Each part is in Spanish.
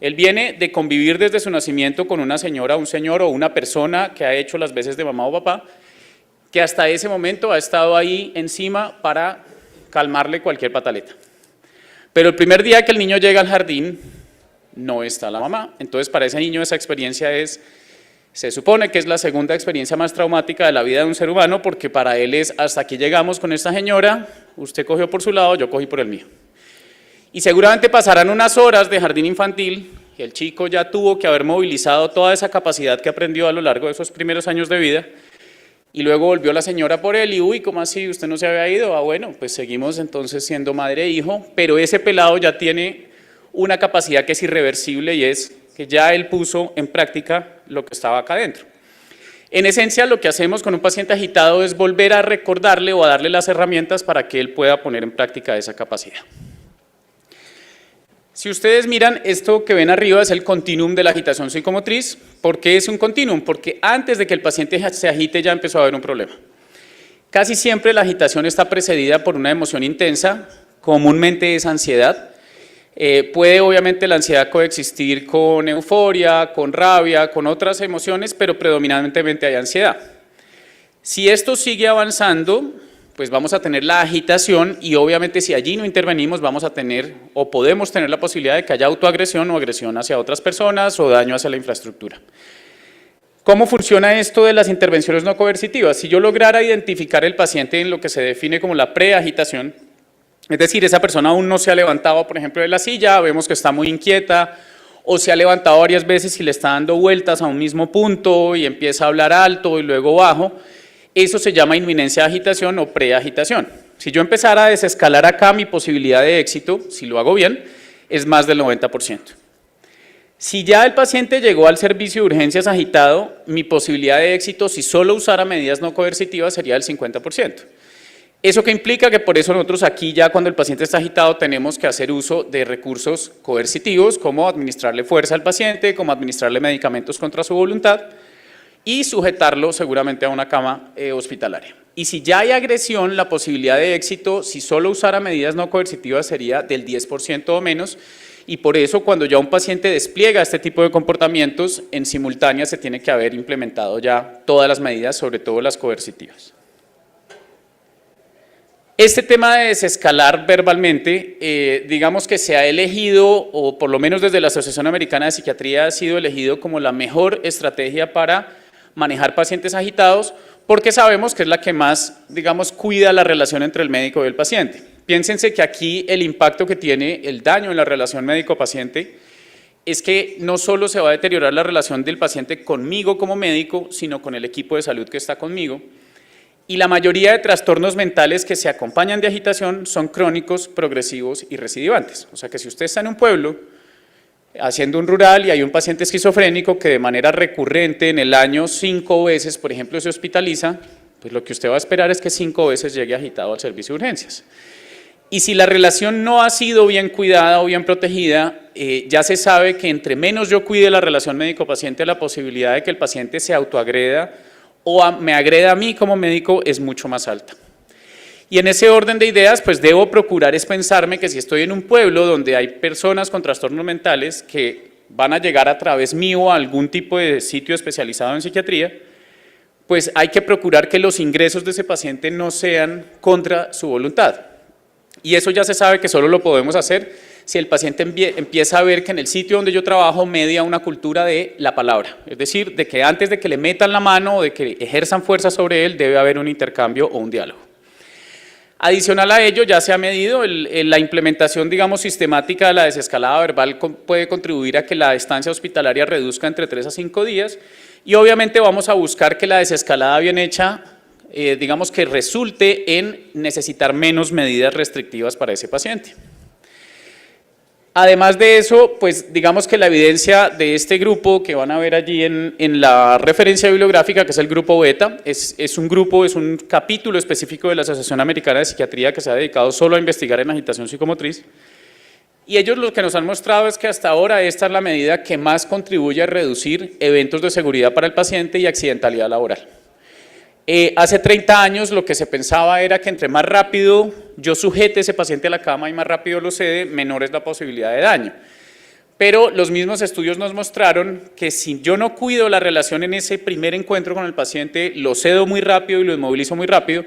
Él viene de convivir desde su nacimiento con una señora, un señor o una persona que ha hecho las veces de mamá o papá, que hasta ese momento ha estado ahí encima para calmarle cualquier pataleta. Pero el primer día que el niño llega al jardín, no está la mamá. Entonces, para ese niño esa experiencia se supone que es la segunda experiencia más traumática de la vida de un ser humano, porque para él es, hasta aquí llegamos con esta señora, usted cogió por su lado, yo cogí por el mío. Y seguramente pasarán unas horas de jardín infantil, y el chico ya tuvo que haber movilizado toda esa capacidad que aprendió a lo largo de esos primeros años de vida, y luego volvió la señora por él y, uy, ¿cómo así? ¿Usted no se había ido? Ah, bueno, pues seguimos entonces siendo madre e hijo, pero ese pelado ya tiene una capacidad que es irreversible y es que ya él puso en práctica lo que estaba acá adentro. En esencia, lo que hacemos con un paciente agitado es volver a recordarle o a darle las herramientas para que él pueda poner en práctica esa capacidad. Si ustedes miran, esto que ven arriba es el continuum de la agitación psicomotriz. ¿Por qué es un continuum? Porque antes de que el paciente se agite ya empezó a haber un problema. Casi siempre la agitación está precedida por una emoción intensa, comúnmente es ansiedad. Puede obviamente la ansiedad coexistir con euforia, con rabia, con otras emociones, pero predominantemente hay ansiedad. Si esto sigue avanzando, pues vamos a tener la agitación y obviamente si allí no intervenimos vamos a tener o podemos tener la posibilidad de que haya autoagresión o agresión hacia otras personas o daño hacia la infraestructura. ¿Cómo funciona esto de las intervenciones no coercitivas? Si yo lograra identificar el paciente en lo que se define como la preagitación, es decir, esa persona aún no se ha levantado, por ejemplo, de la silla, vemos que está muy inquieta, o se ha levantado varias veces y le está dando vueltas a un mismo punto y empieza a hablar alto y luego bajo, eso se llama inminencia de agitación o preagitación. Si yo empezara a desescalar acá, mi posibilidad de éxito, si lo hago bien, es más del 90%. Si ya el paciente llegó al servicio de urgencias agitado, mi posibilidad de éxito, si solo usara medidas no coercitivas, sería del 50%. ¿Eso qué implica? Que por eso nosotros aquí ya cuando el paciente está agitado tenemos que hacer uso de recursos coercitivos, como administrarle fuerza al paciente, como administrarle medicamentos contra su voluntad y sujetarlo seguramente a una cama hospitalaria. Y si ya hay agresión, la posibilidad de éxito, si solo usara medidas no coercitivas, sería del 10% o menos, y por eso cuando ya un paciente despliega este tipo de comportamientos, en simultánea se tiene que haber implementado ya todas las medidas, sobre todo las coercitivas. Este tema de desescalar verbalmente, digamos que se ha elegido, o por lo menos desde la Asociación Americana de Psiquiatría ha sido elegido como la mejor estrategia para manejar pacientes agitados, porque sabemos que es la que más, digamos, cuida la relación entre el médico y el paciente. Piénsense que aquí el impacto que tiene el daño en la relación médico-paciente es que no solo se va a deteriorar la relación del paciente conmigo como médico, sino con el equipo de salud que está conmigo. Y la mayoría de trastornos mentales que se acompañan de agitación son crónicos, progresivos y recidivantes. O sea que si usted está en un pueblo haciendo un rural y hay un paciente esquizofrénico que de manera recurrente en el año 5 veces, por ejemplo, se hospitaliza, pues lo que usted va a esperar es que 5 veces llegue agitado al servicio de urgencias. Y si la relación no ha sido bien cuidada o bien protegida, ya se sabe que entre menos yo cuide la relación médico-paciente, la posibilidad de que el paciente se autoagreda o me agreda a mí como médico es mucho más alta. Y en ese orden de ideas, pues debo procurar es pensarme que si estoy en un pueblo donde hay personas con trastornos mentales que van a llegar a través mío a algún tipo de sitio especializado en psiquiatría, pues hay que procurar que los ingresos de ese paciente no sean contra su voluntad. Y eso ya se sabe que solo lo podemos hacer si el paciente empieza a ver que en el sitio donde yo trabajo media una cultura de la palabra, es decir, de que antes de que le metan la mano o de que ejerzan fuerza sobre él, debe haber un intercambio o un diálogo. Adicional a ello, ya se ha medido la implementación, digamos, sistemática de la desescalada verbal puede contribuir a que la estancia hospitalaria reduzca entre 3 a 5 días y obviamente vamos a buscar que la desescalada bien hecha, digamos que resulte en necesitar menos medidas restrictivas para ese paciente. Además de eso, pues digamos que la evidencia de este grupo que van a ver allí en la referencia bibliográfica, que es el grupo beta, es un capítulo específico de la Asociación Americana de Psiquiatría que se ha dedicado solo a investigar en agitación psicomotriz. Y ellos lo que nos han mostrado es que hasta ahora esta es la medida que más contribuye a reducir eventos de seguridad para el paciente y accidentalidad laboral. Hace 30 años lo que se pensaba era que entre más rápido yo sujete a ese paciente a la cama y más rápido lo cede, menor es la posibilidad de daño. Pero los mismos estudios nos mostraron que si yo no cuido la relación en ese primer encuentro con el paciente, lo cedo muy rápido y lo inmovilizo muy rápido,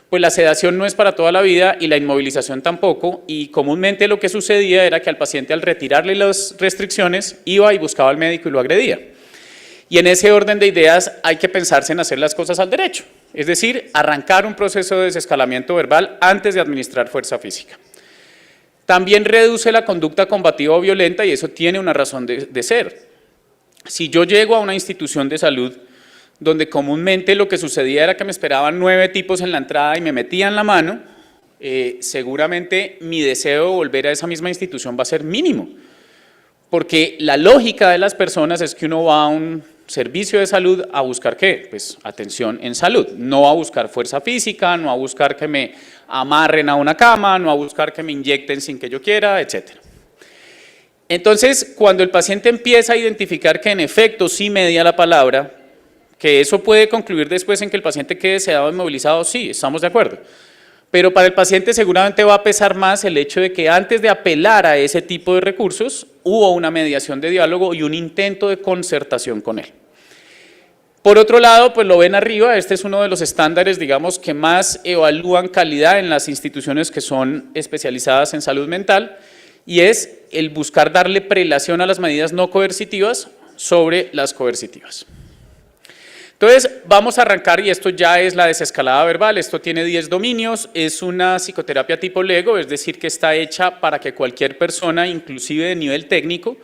pues la sedación no es para toda la vida y la inmovilización tampoco, y comúnmente lo que sucedía era que al paciente, al retirarle las restricciones, iba y buscaba al médico y lo agredía. Y en ese orden de ideas hay que pensarse en hacer las cosas al derecho, es decir, arrancar un proceso de desescalamiento verbal antes de administrar fuerza física. También reduce la conducta combativa o violenta y eso tiene una razón de ser. Si yo llego a una institución de salud donde comúnmente lo que sucedía era que me esperaban 9 tipos en la entrada y me metían la mano, seguramente mi deseo de volver a esa misma institución va a ser mínimo, porque la lógica de las personas es que uno va a un servicio de salud a buscar ¿qué? Pues atención en salud, no a buscar fuerza física, no a buscar que me amarren a una cama, no a buscar que me inyecten sin que yo quiera, etc. Entonces, cuando el paciente empieza a identificar que en efecto sí media la palabra, que eso puede concluir después en que el paciente quede sedado o inmovilizado, sí, estamos de acuerdo. Pero para el paciente seguramente va a pesar más el hecho de que antes de apelar a ese tipo de recursos, hubo una mediación de diálogo y un intento de concertación con él. Por otro lado, pues lo ven arriba, este es uno de los estándares, digamos, que más evalúan calidad en las instituciones que son especializadas en salud mental, y es el buscar darle prelación a las medidas no coercitivas sobre las coercitivas. Entonces, vamos a arrancar, y esto ya es la desescalada verbal, esto tiene 10 dominios, es una psicoterapia tipo Lego, es decir, que está hecha para que cualquier persona, inclusive de nivel técnico,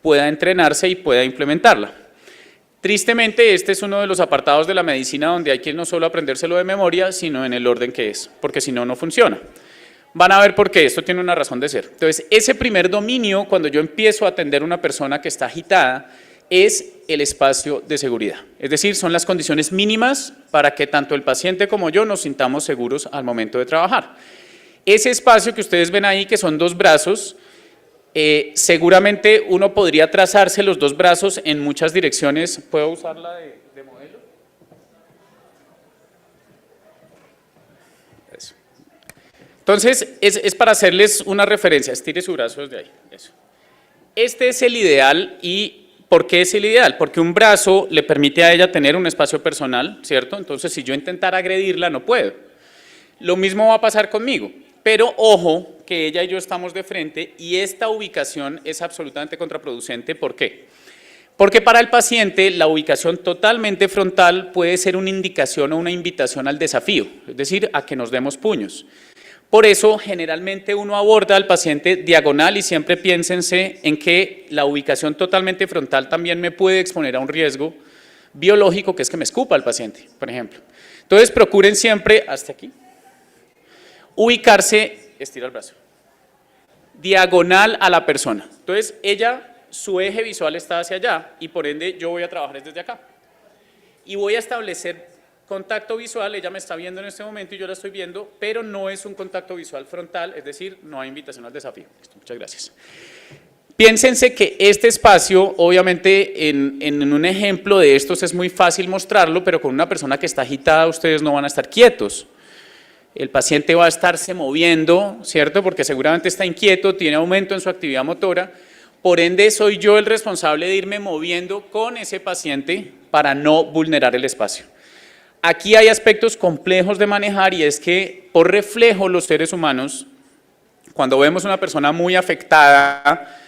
pueda entrenarse y pueda implementarla. Tristemente, este es uno de los apartados de la medicina donde hay que no solo aprendérselo de memoria, sino en el orden que es, porque si no, no funciona. Van a ver por qué, esto tiene una razón de ser. Entonces, ese primer dominio, cuando yo empiezo a atender a una persona que está agitada, es el espacio de seguridad. Es decir, son las condiciones mínimas para que tanto el paciente como yo nos sintamos seguros al momento de trabajar. Ese espacio que ustedes ven ahí, que son 2 brazos, seguramente uno podría trazarse los 2 brazos en muchas direcciones. ¿Puedo usarla de modelo? Eso. Entonces, es para hacerles una referencia. Estire su brazo desde ahí. Eso. Este es el ideal. ¿Y por qué es el ideal? Porque un brazo le permite a ella tener un espacio personal, ¿cierto? Entonces, si yo intentara agredirla, no puedo. Lo mismo va a pasar conmigo. Pero ojo, que ella y yo estamos de frente y esta ubicación es absolutamente contraproducente. ¿Por qué? Porque para el paciente la ubicación totalmente frontal puede ser una indicación o una invitación al desafío, es decir, a que nos demos puños. Por eso, generalmente uno aborda al paciente diagonal y siempre piénsense en que la ubicación totalmente frontal también me puede exponer a un riesgo biológico, que es que me escupa el paciente, por ejemplo. Entonces, procuren siempre, hasta aquí, ubicarse, estira el brazo, diagonal a la persona. Entonces, su eje visual está hacia allá y por ende yo voy a trabajar desde acá. Y voy a establecer contacto visual, ella me está viendo en este momento y yo la estoy viendo, pero no es un contacto visual frontal, es decir, no hay invitación al desafío. Listo, muchas gracias. Piénsense que este espacio, obviamente, en un ejemplo de estos es muy fácil mostrarlo, pero con una persona que está agitada ustedes no van a estar quietos. El paciente va a estarse moviendo, ¿cierto? Porque seguramente está inquieto, tiene aumento en su actividad motora, por ende soy yo el responsable de irme moviendo con ese paciente para no vulnerar el espacio. Aquí hay aspectos complejos de manejar y es que por reflejo los seres humanos, cuando vemos una persona muy afectada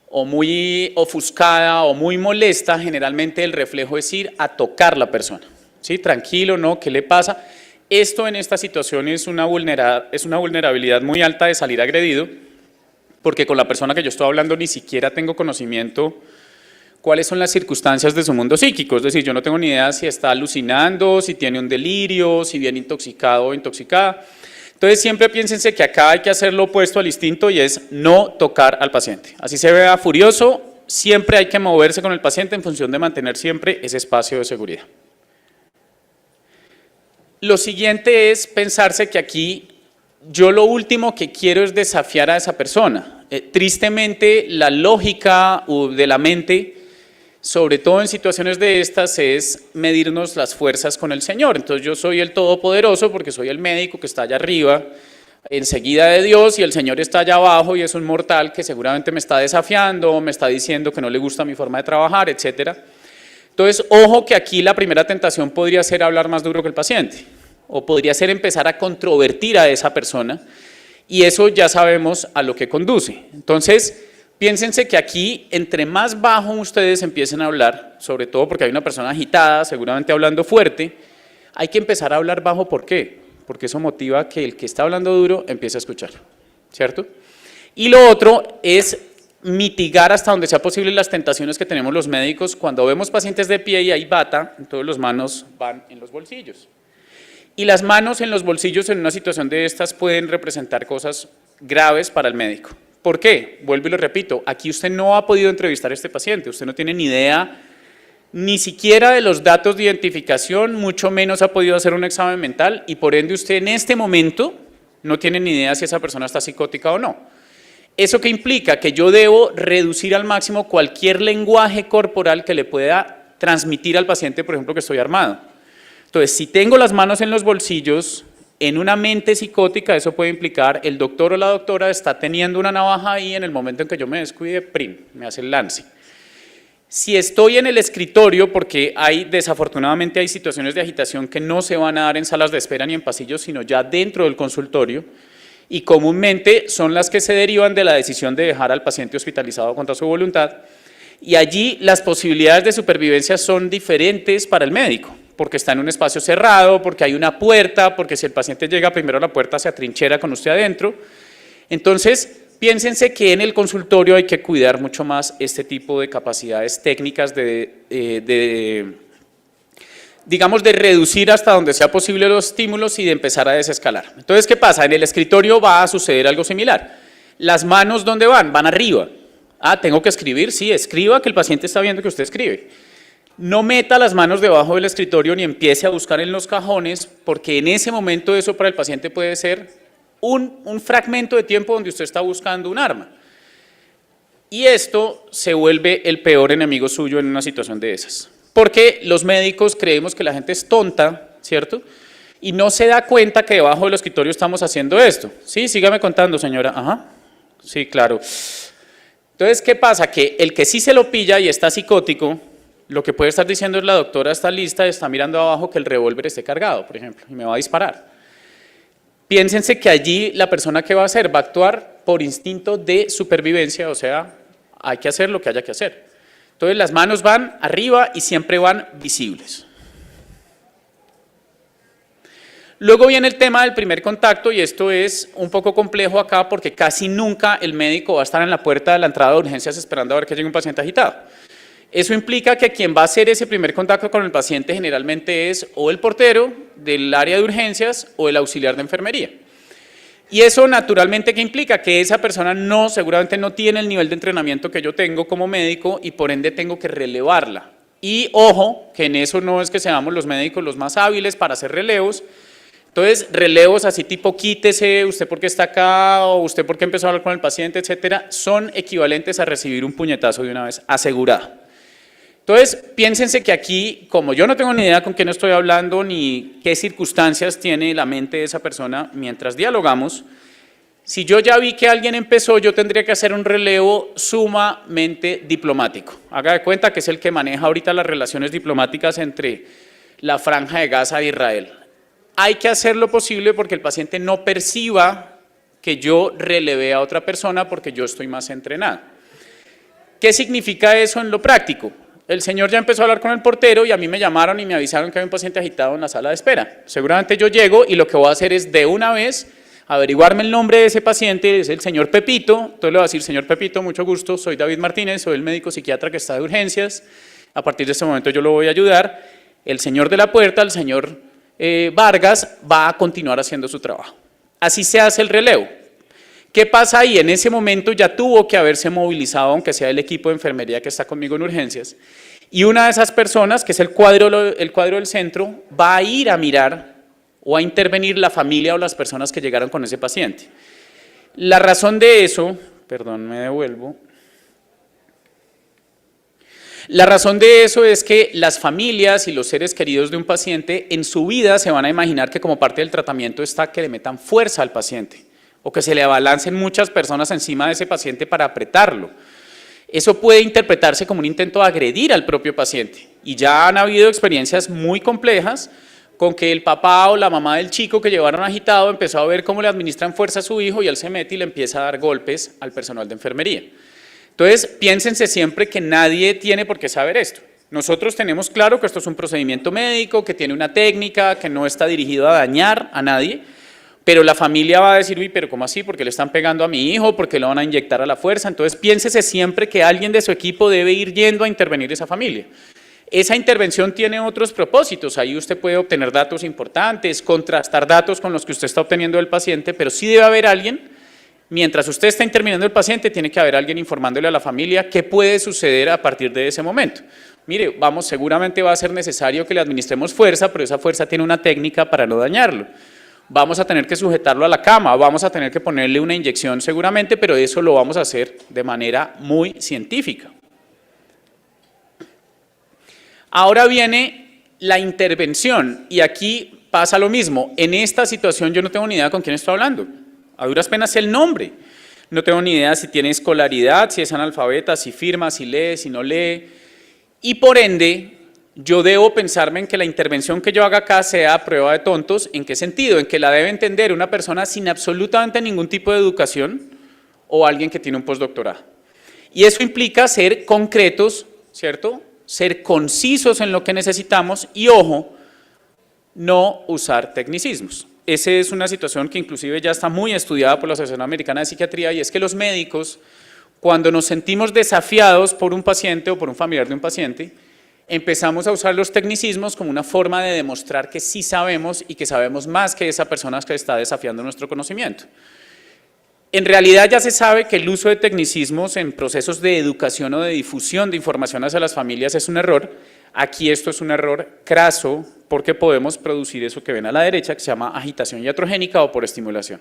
o muy ofuscada o muy molesta, generalmente el reflejo es ir a tocar la persona, ¿sí? Tranquilo, ¿no? ¿Qué le pasa? Esto en esta situación es una vulnerabilidad muy alta de salir agredido, porque con la persona que yo estoy hablando ni siquiera tengo conocimiento cuáles son las circunstancias de su mundo psíquico, es decir, yo no tengo ni idea si está alucinando, si tiene un delirio, si viene intoxicado o intoxicada. Entonces siempre piénsense que acá hay que hacer lo opuesto al instinto y es no tocar al paciente. Así se vea furioso, siempre hay que moverse con el paciente en función de mantener siempre ese espacio de seguridad. Lo siguiente es pensarse que aquí yo lo último que quiero es desafiar a esa persona. Tristemente, la lógica de la mente, sobre todo en situaciones de estas, es medirnos las fuerzas con el Señor. Entonces yo soy el todopoderoso porque soy el médico que está allá arriba, enseguida de Dios y el Señor está allá abajo y es un mortal que seguramente me está desafiando, me está diciendo que no le gusta mi forma de trabajar, etc. Entonces, ojo que aquí la primera tentación podría ser hablar más duro que el paciente, o podría ser empezar a controvertir a esa persona, y eso ya sabemos a lo que conduce. Entonces, piénsense que aquí, entre más bajo ustedes empiecen a hablar, sobre todo porque hay una persona agitada, seguramente hablando fuerte, hay que empezar a hablar bajo. ¿Por qué? Porque eso motiva que el que está hablando duro empiece a escuchar, ¿cierto? Y lo otro es mitigar hasta donde sea posible las tentaciones que tenemos los médicos cuando vemos pacientes de pie y hay bata, entonces las manos van en los bolsillos. Y las manos en los bolsillos en una situación de estas pueden representar cosas graves para el médico. ¿Por qué? Vuelvo y lo repito, aquí usted no ha podido entrevistar a este paciente, usted no tiene ni idea ni siquiera de los datos de identificación, mucho menos ha podido hacer un examen mental y por ende usted en este momento no tiene ni idea si esa persona está psicótica o no. ¿Eso qué implica? Que yo debo reducir al máximo cualquier lenguaje corporal que le pueda transmitir al paciente, por ejemplo, que estoy armado. Entonces, si tengo las manos en los bolsillos, en una mente psicótica, eso puede implicar el doctor o la doctora está teniendo una navaja ahí en el momento en que yo me descuide, ¡prim!, me hace el lance. Si estoy en el escritorio, porque desafortunadamente hay situaciones de agitación que no se van a dar en salas de espera ni en pasillos, sino ya dentro del consultorio, y comúnmente son las que se derivan de la decisión de dejar al paciente hospitalizado contra su voluntad, y allí las posibilidades de supervivencia son diferentes para el médico, porque está en un espacio cerrado, porque hay una puerta, porque si el paciente llega primero a la puerta se atrinchera con usted adentro. Entonces, piénsense que en el consultorio hay que cuidar mucho más este tipo de capacidades técnicas digamos, de reducir hasta donde sea posible los estímulos y de empezar a desescalar. Entonces, ¿qué pasa? En el escritorio va a suceder algo similar. Las manos, ¿dónde van? Van arriba. Ah, ¿tengo que escribir? Sí, escriba, que el paciente está viendo que usted escribe. No meta las manos debajo del escritorio ni empiece a buscar en los cajones, porque en ese momento eso para el paciente puede ser un fragmento de tiempo donde usted está buscando un arma. Y esto se vuelve el peor enemigo suyo en una situación de esas. Porque los médicos creemos que la gente es tonta, ¿cierto? Y no se da cuenta que debajo del escritorio estamos haciendo esto. Sí, sígame contando, señora. Ajá. Sí, claro. Entonces, ¿qué pasa? Que el que sí se lo pilla y está psicótico, lo que puede estar diciendo es la doctora está lista, está mirando abajo que el revólver esté cargado, por ejemplo, y me va a disparar. Piénsense que allí la persona que va a hacer va a actuar por instinto de supervivencia, o sea, hay que hacer lo que haya que hacer. Entonces las manos van arriba y siempre van visibles. Luego viene el tema del primer contacto y esto es un poco complejo acá porque casi nunca el médico va a estar en la puerta de la entrada de urgencias esperando a ver que llegue un paciente agitado. Eso implica que quien va a hacer ese primer contacto con el paciente generalmente es o el portero del área de urgencias o el auxiliar de enfermería. Y eso naturalmente, ¿qué implica? Que esa persona seguramente no tiene el nivel de entrenamiento que yo tengo como médico y por ende tengo que relevarla. Y ojo, que en eso no es que seamos los médicos los más hábiles para hacer relevos. Entonces, relevos así tipo quítese, usted porque está acá o usted porque empezó a hablar con el paciente, etcétera, son equivalentes a recibir un puñetazo de una vez, asegurado. Entonces, piénsense que aquí, como yo no tengo ni idea con quién estoy hablando ni qué circunstancias tiene la mente de esa persona mientras dialogamos, si yo ya vi que alguien empezó, yo tendría que hacer un relevo sumamente diplomático. Haga de cuenta que es el que maneja ahorita las relaciones diplomáticas entre la Franja de Gaza e Israel. Hay que hacer lo posible porque el paciente no perciba que yo relevé a otra persona porque yo estoy más entrenado. ¿Qué significa eso en lo práctico? El señor ya empezó a hablar con el portero y a mí me llamaron y me avisaron que había un paciente agitado en la sala de espera. Seguramente yo llego y lo que voy a hacer es de una vez averiguarme el nombre de ese paciente, es el señor Pepito. Entonces le voy a decir, señor Pepito, mucho gusto, soy David Martínez, soy el médico psiquiatra que está de urgencias. A partir de este momento yo lo voy a ayudar. El señor de la puerta, el señor Vargas, va a continuar haciendo su trabajo. Así se hace el relevo. ¿Qué pasa ahí? En ese momento ya tuvo que haberse movilizado, aunque sea el equipo de enfermería que está conmigo en urgencias, y una de esas personas, que es el cuadro del centro, va a ir a mirar o a intervenir la familia o las personas que llegaron con ese paciente. La razón de eso, perdón, me devuelvo. La razón de eso es que las familias y los seres queridos de un paciente en su vida se van a imaginar que como parte del tratamiento está que le metan fuerza al paciente. o que se le abalancen muchas personas encima de ese paciente para apretarlo. Eso puede interpretarse como un intento de agredir al propio paciente, y ya han habido experiencias muy complejas con que el papá o la mamá del chico que llevaron agitado empezó a ver cómo le administran fuerza a su hijo y él se mete y le empieza a dar golpes al personal de enfermería. Entonces, piénsense siempre que nadie tiene por qué saber esto. Nosotros tenemos claro que esto es un procedimiento médico, que tiene una técnica, que no está dirigido a dañar a nadie, pero la familia va a decir, uy, pero ¿cómo así? ¿Por qué le están pegando a mi hijo? ¿Por qué lo van a inyectar a la fuerza? Entonces, piénsese siempre que alguien de su equipo debe ir yendo a intervenir esa familia. Esa intervención tiene otros propósitos, ahí usted puede obtener datos importantes, contrastar datos con los que usted está obteniendo del paciente, pero sí debe haber alguien, mientras usted está interviniendo el paciente, tiene que haber alguien informándole a la familia qué puede suceder a partir de ese momento. Mire, seguramente va a ser necesario que le administremos fuerza, pero esa fuerza tiene una técnica para no dañarlo. Vamos a tener que sujetarlo a la cama, vamos a tener que ponerle una inyección seguramente, pero eso lo vamos a hacer de manera muy científica. Ahora viene la intervención, y aquí pasa lo mismo. En esta situación yo no tengo ni idea con quién estoy hablando. A duras penas sé el nombre. No tengo ni idea si tiene escolaridad, si es analfabeta, si firma, si lee, si no lee. Y por ende, yo debo pensarme en que la intervención que yo haga acá sea a prueba de tontos. ¿En qué sentido? En que la debe entender una persona sin absolutamente ningún tipo de educación o alguien que tiene un postdoctorado. Y eso implica ser concretos, ¿cierto? Ser concisos en lo que necesitamos y, ojo, no usar tecnicismos. Esa es una situación que inclusive ya está muy estudiada por la Asociación Americana de Psiquiatría, y es que los médicos, cuando nos sentimos desafiados por un paciente o por un familiar de un paciente, empezamos a usar los tecnicismos como una forma de demostrar que sí sabemos y que sabemos más que esa persona que está desafiando nuestro conocimiento. En realidad ya se sabe que el uso de tecnicismos en procesos de educación o de difusión de información hacia las familias es un error. Aquí esto es un error craso porque podemos producir eso que ven a la derecha, que se llama agitación iatrogénica o por estimulación.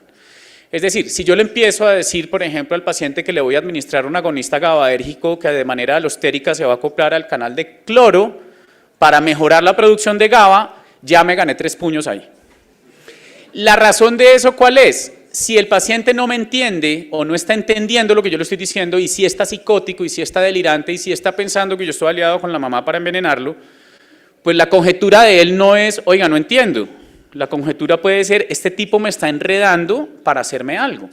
Es decir, si yo le empiezo a decir, por ejemplo, al paciente que le voy a administrar un agonista GABAérgico que de manera alostérica se va a acoplar al canal de cloro para mejorar la producción de GABA, ya me gané 3 puños ahí. ¿La razón de eso cuál es? Si el paciente no me entiende o no está entendiendo lo que yo le estoy diciendo, y si está psicótico, y si está delirante, y si está pensando que yo estoy aliado con la mamá para envenenarlo, pues la conjetura de él no es, oiga, no entiendo. La conjetura puede ser, este tipo me está enredando para hacerme algo.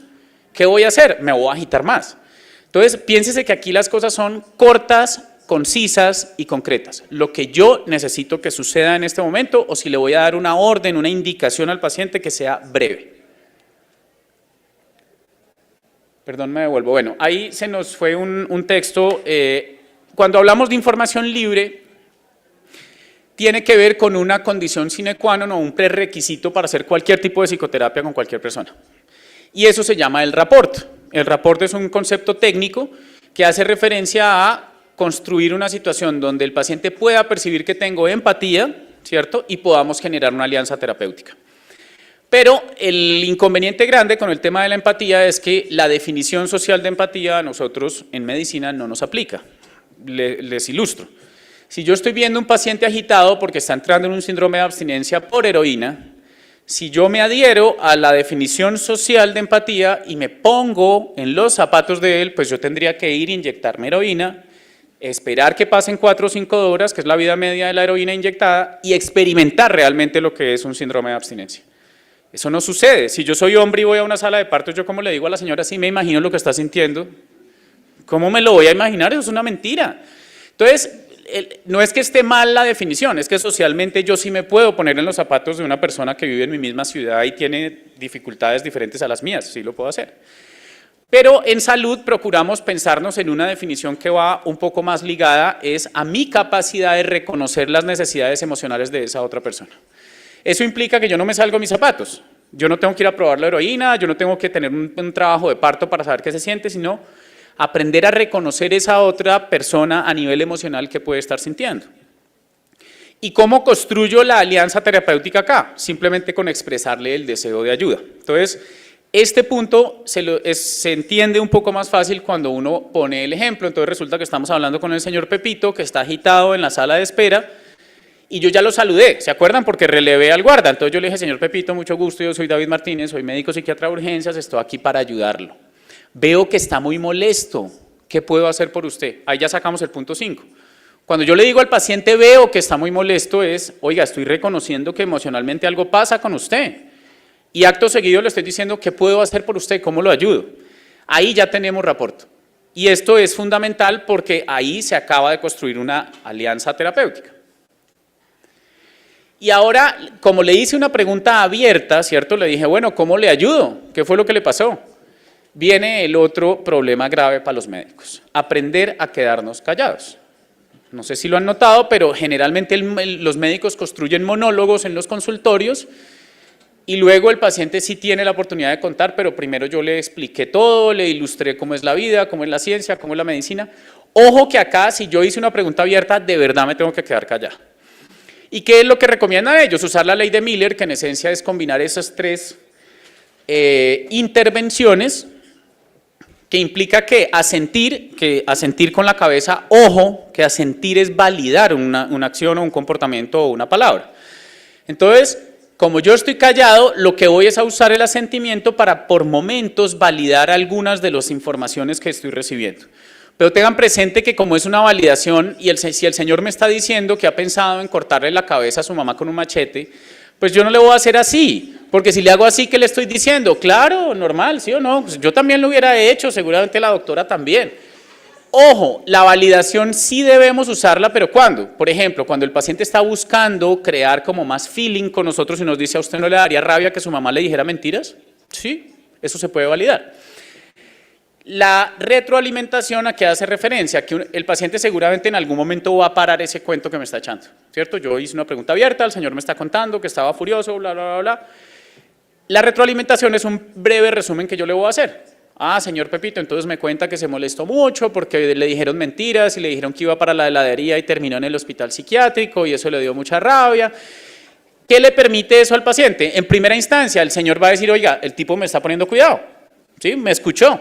¿Qué voy a hacer? Me voy a agitar más. Entonces, piénsese que aquí las cosas son cortas, concisas y concretas. Lo que yo necesito que suceda en este momento, o si le voy a dar una orden, una indicación al paciente, que sea breve. Perdón, me devuelvo. Bueno, ahí se nos fue un texto. Cuando hablamos de información libre, tiene que ver con una condición sine qua non o un prerequisito para hacer cualquier tipo de psicoterapia con cualquier persona. Y eso se llama el rapport. El rapport es un concepto técnico que hace referencia a construir una situación donde el paciente pueda percibir que tengo empatía, ¿cierto? Y podamos generar una alianza terapéutica. Pero el inconveniente grande con el tema de la empatía es que la definición social de empatía a nosotros en medicina no nos aplica. Les ilustro. Si yo estoy viendo un paciente agitado porque está entrando en un síndrome de abstinencia por heroína, si yo me adhiero a la definición social de empatía y me pongo en los zapatos de él, pues yo tendría que ir a inyectarme heroína, esperar que pasen 4 o 5 horas, que es la vida media de la heroína inyectada, y experimentar realmente lo que es un síndrome de abstinencia. Eso no sucede. Si yo soy hombre y voy a una sala de partos, yo como le digo a la señora, sí me imagino lo que está sintiendo. ¿Cómo me lo voy a imaginar? Eso es una mentira. Entonces, no es que esté mal la definición, es que socialmente yo sí me puedo poner en los zapatos de una persona que vive en mi misma ciudad y tiene dificultades diferentes a las mías, sí lo puedo hacer. Pero en salud procuramos pensarnos en una definición que va un poco más ligada, es a mi capacidad de reconocer las necesidades emocionales de esa otra persona. Eso implica que yo no me salgo de mis zapatos, yo no tengo que ir a probar la heroína, yo no tengo que tener un trabajo de parto para saber qué se siente, sino aprender a reconocer esa otra persona a nivel emocional que puede estar sintiendo. ¿Y cómo construyo la alianza terapéutica acá? Simplemente con expresarle el deseo de ayuda. Entonces, este punto se entiende un poco más fácil cuando uno pone el ejemplo. Entonces resulta que estamos hablando con el señor Pepito, que está agitado en la sala de espera, Y yo ya lo saludé, ¿se acuerdan? Porque relevé al guarda. Entonces yo le dije, señor Pepito, mucho gusto, yo soy David Martínez, soy médico psiquiatra de urgencias, estoy aquí para ayudarlo. Veo que está muy molesto, ¿qué puedo hacer por usted? Ahí ya sacamos el punto 5. Cuando yo le digo al paciente, veo que está muy molesto, es, oiga, estoy reconociendo que emocionalmente algo pasa con usted. Y acto seguido le estoy diciendo, ¿qué puedo hacer por usted? ¿Cómo lo ayudo? Ahí ya tenemos rapport. Y esto es fundamental porque ahí se acaba de construir una alianza terapéutica. Y ahora, como le hice una pregunta abierta, ¿cierto? Le dije, bueno, ¿cómo le ayudo? ¿Qué fue lo que le pasó? Viene el otro problema grave para los médicos, aprender a quedarnos callados. No sé si lo han notado, pero generalmente los médicos construyen monólogos en los consultorios y luego el paciente sí tiene la oportunidad de contar, pero primero yo le expliqué todo, le ilustré cómo es la vida, cómo es la ciencia, cómo es la medicina. Ojo que acá, si yo hice una pregunta abierta, de verdad me tengo que quedar callado. ¿Y qué es lo que recomiendan ellos? Usar la ley de Miller, que en esencia es combinar esas tres intervenciones, que implica que asentir con la cabeza, ojo, que asentir es validar una acción o un comportamiento o una palabra. Entonces, como yo estoy callado, lo que voy es a usar el asentimiento para por momentos validar algunas de las informaciones que estoy recibiendo. Pero tengan presente que como es una validación y si el señor me está diciendo que ha pensado en cortarle la cabeza a su mamá con un machete, pues yo no le voy a hacer así, porque si le hago así, ¿qué le estoy diciendo? Claro, normal, ¿sí o no? Pues yo también lo hubiera hecho, seguramente la doctora también. Ojo, la validación sí debemos usarla, pero ¿cuándo? Por ejemplo, cuando el paciente está buscando crear como más feeling con nosotros y nos dice, ¿a usted no le daría rabia que su mamá le dijera mentiras? Sí, eso se puede validar. La retroalimentación, ¿a qué hace referencia? Que el paciente seguramente en algún momento va a parar ese cuento que me está echando, ¿cierto? Yo hice una pregunta abierta, el señor me está contando que estaba furioso, bla, bla, bla, bla. La retroalimentación es un breve resumen que yo le voy a hacer. Ah, señor Pepito, entonces me cuenta que se molestó mucho porque le dijeron mentiras y le dijeron que iba para la heladería y terminó en el hospital psiquiátrico y eso le dio mucha rabia. ¿Qué le permite eso al paciente? En primera instancia, el señor va a decir, oiga, el tipo me está poniendo cuidado, ¿sí? Me escuchó.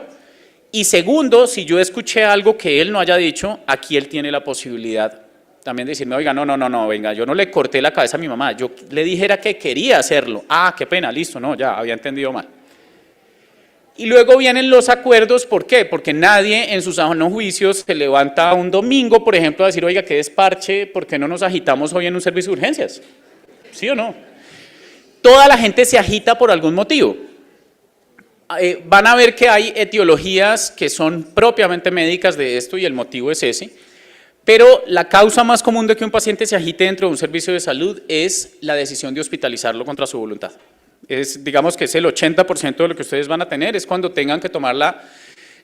Y segundo, si yo escuché algo que él no haya dicho, aquí él tiene la posibilidad también de decirme, oiga, no, venga, yo no le corté la cabeza a mi mamá, yo le dijera que quería hacerlo. Ah, qué pena, listo, no, ya, había entendido mal. Y luego vienen los acuerdos, ¿por qué? Porque nadie en sus sanos juicios se levanta un domingo, por ejemplo, a decir, oiga, qué desparche, ¿por qué no nos agitamos hoy en un servicio de urgencias? ¿Sí o no? Toda la gente se agita por algún motivo. Van a ver que hay etiologías que son propiamente médicas de esto y el motivo es ese, pero la causa más común de que un paciente se agite dentro de un servicio de salud es la decisión de hospitalizarlo contra su voluntad. Digamos que es el 80% de lo que ustedes van a tener, es cuando tengan que tomar la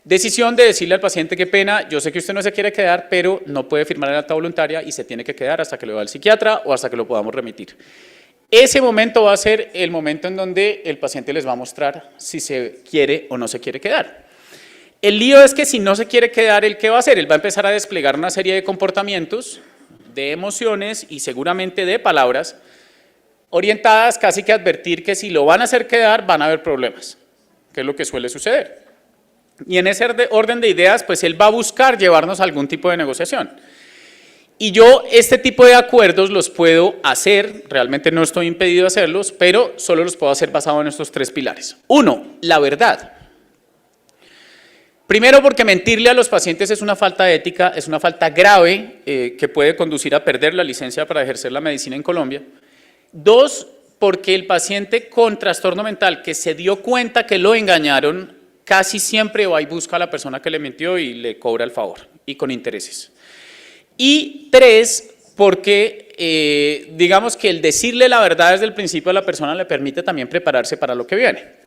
decisión de decirle al paciente, qué pena, yo sé que usted no se quiere quedar, pero no puede firmar el acta voluntaria y se tiene que quedar hasta que lo vea el psiquiatra o hasta que lo podamos remitir. Ese momento va a ser el momento en donde el paciente les va a mostrar si se quiere o no se quiere quedar. El lío es que si no se quiere quedar, ¿él qué va a hacer? Él va a empezar a desplegar una serie de comportamientos, de emociones y seguramente de palabras orientadas casi que a advertir que si lo van a hacer quedar van a haber problemas, que es lo que suele suceder. Y en ese orden de ideas, pues él va a buscar llevarnos a algún tipo de negociación. Y yo este tipo de acuerdos los puedo hacer, realmente no estoy impedido de hacerlos, pero solo los puedo hacer basado en estos tres pilares. Uno, la verdad. Primero, porque mentirle a los pacientes es una falta de ética, es una falta grave que puede conducir a perder la licencia para ejercer la medicina en Colombia. Dos, porque el paciente con trastorno mental que se dio cuenta que lo engañaron, casi siempre va y busca a la persona que le mintió y le cobra el favor, y con intereses. Y tres, porque digamos que el decirle la verdad desde el principio a la persona le permite también prepararse para lo que viene.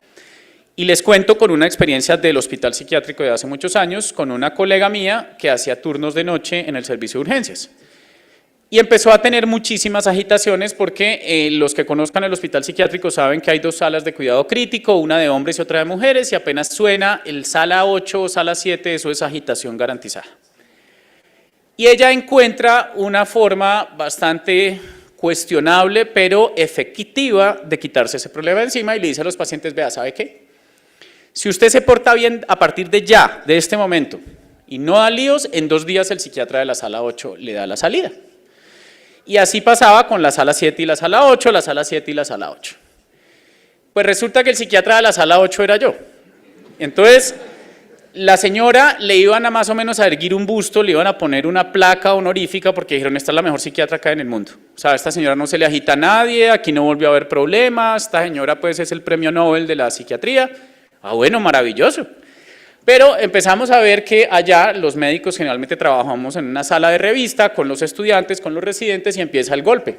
Y les cuento con una experiencia del hospital psiquiátrico de hace muchos años, con una colega mía que hacía turnos de noche en el servicio de urgencias. Y empezó a tener muchísimas agitaciones porque los que conozcan el hospital psiquiátrico saben que hay dos salas de cuidado crítico, una de hombres y otra de mujeres, y apenas suena el sala 8 o sala 7, eso es agitación garantizada. Y ella encuentra una forma bastante cuestionable, pero efectiva de quitarse ese problema encima y le dice a los pacientes, vea, ¿sabe qué? Si usted se porta bien a partir de ya, de este momento, y no da líos, en 2 días el psiquiatra de la sala 8 le da la salida. Y así pasaba con la sala 7 y la sala 8, la sala 7 y la sala 8. Pues resulta que el psiquiatra de la sala 8 era yo. Entonces, la señora le iban a más o menos a erguir un busto, le iban a poner una placa honorífica porque dijeron, esta es la mejor psiquiatra acá en el mundo. O sea, a esta señora no se le agita a nadie, aquí no volvió a haber problemas, esta señora pues es el premio Nobel de la psiquiatría. Ah, bueno, maravilloso. Pero empezamos a ver que allá los médicos generalmente trabajamos en una sala de revista con los estudiantes, con los residentes y empieza el golpe.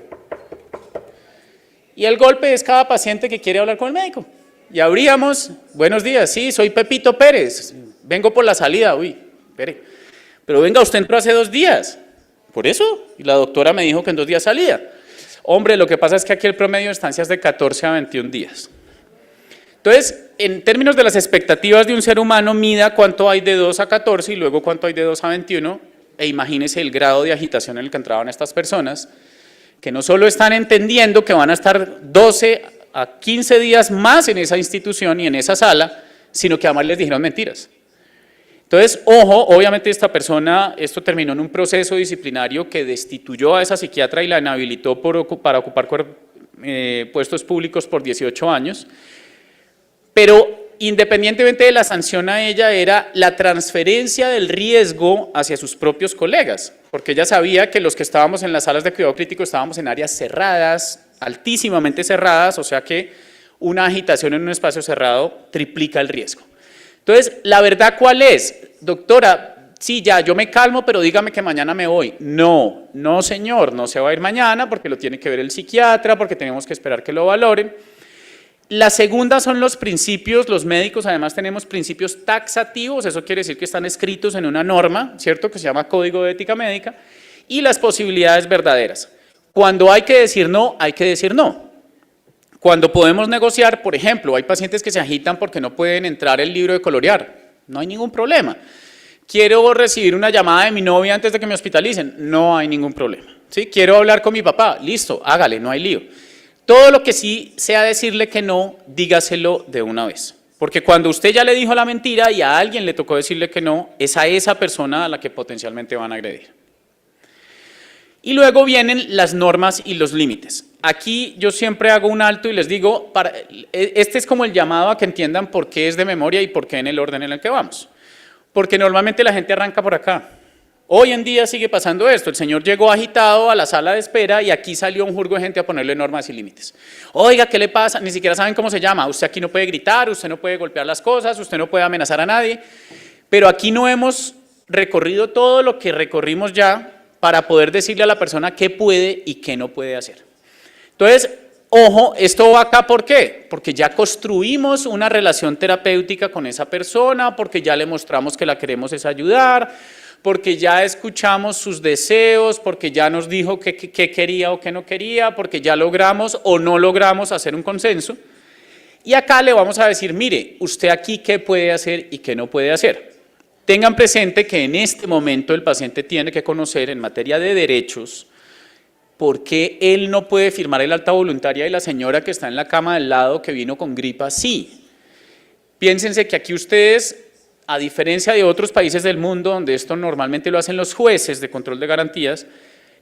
Y el golpe es cada paciente que quiere hablar con el médico. Y abríamos, buenos días, sí, soy Pepito Pérez, vengo por la salida, uy, espere, pero venga, usted entró hace 2 días, por eso, y la doctora me dijo que en 2 días salía. Hombre, lo que pasa es que aquí el promedio de estancia es de 14 a 21 días. Entonces, en términos de las expectativas de un ser humano, mida cuánto hay de 2 a 14 y luego cuánto hay de 2 a 21, e imagínese el grado de agitación en el que entraban estas personas, que no solo están entendiendo que van a estar 12 a 15 días más en esa institución y en esa sala, sino que además les dijeron mentiras. Entonces, ojo, obviamente esta persona, esto terminó en un proceso disciplinario que destituyó a esa psiquiatra y la inhabilitó para ocupar puestos públicos por 18 años, pero independientemente de la sanción a ella, era la transferencia del riesgo hacia sus propios colegas, porque ella sabía que los que estábamos en las salas de cuidado crítico estábamos en áreas cerradas, altísimamente cerradas, o sea que una agitación en un espacio cerrado triplica el riesgo. Entonces, ¿la verdad cuál es? Doctora, sí, ya, yo me calmo, pero dígame que mañana me voy. No, no señor, no se va a ir mañana porque lo tiene que ver el psiquiatra, porque tenemos que esperar que lo valoren. La segunda son los principios, los médicos además tenemos principios taxativos, eso quiere decir que están escritos en una norma, ¿cierto?, que se llama Código de Ética Médica, y las posibilidades verdaderas. Cuando hay que decir no, hay que decir no. Cuando podemos negociar, por ejemplo, hay pacientes que se agitan porque no pueden entrar el libro de colorear, no hay ningún problema. Quiero recibir una llamada de mi novia antes de que me hospitalicen, no hay ningún problema. ¿Sí? Quiero hablar con mi papá, listo, hágale, no hay lío. Todo lo que sí sea decirle que no, dígaselo de una vez. Porque cuando usted ya le dijo la mentira y a alguien le tocó decirle que no, es a esa persona a la que potencialmente van a agredir. Y luego vienen las normas y los límites. Aquí yo siempre hago un alto y les digo, este es como el llamado a que entiendan por qué es de memoria y por qué en el orden en el que vamos. Porque normalmente la gente arranca por acá. Hoy en día sigue pasando esto, el señor llegó agitado a la sala de espera y aquí salió un jurgo de gente a ponerle normas y límites. Oiga, ¿qué le pasa? Ni siquiera saben cómo se llama, usted aquí no puede gritar, usted no puede golpear las cosas, usted no puede amenazar a nadie, pero aquí no hemos recorrido todo lo que recorrimos ya para poder decirle a la persona qué puede y qué no puede hacer. Entonces, ojo, esto va acá, ¿por qué? Porque ya construimos una relación terapéutica con esa persona, porque ya le mostramos que la queremos es ayudar, porque ya escuchamos sus deseos, porque ya nos dijo qué quería o qué no quería, porque ya logramos o no logramos hacer un consenso. Y acá le vamos a decir, mire, usted aquí qué puede hacer y qué no puede hacer. Tengan presente que en este momento el paciente tiene que conocer en materia de derechos por qué él no puede firmar el alta voluntaria y la señora que está en la cama del lado que vino con gripa sí. Piénsense que aquí ustedes, a diferencia de otros países del mundo donde esto normalmente lo hacen los jueces de control de garantías,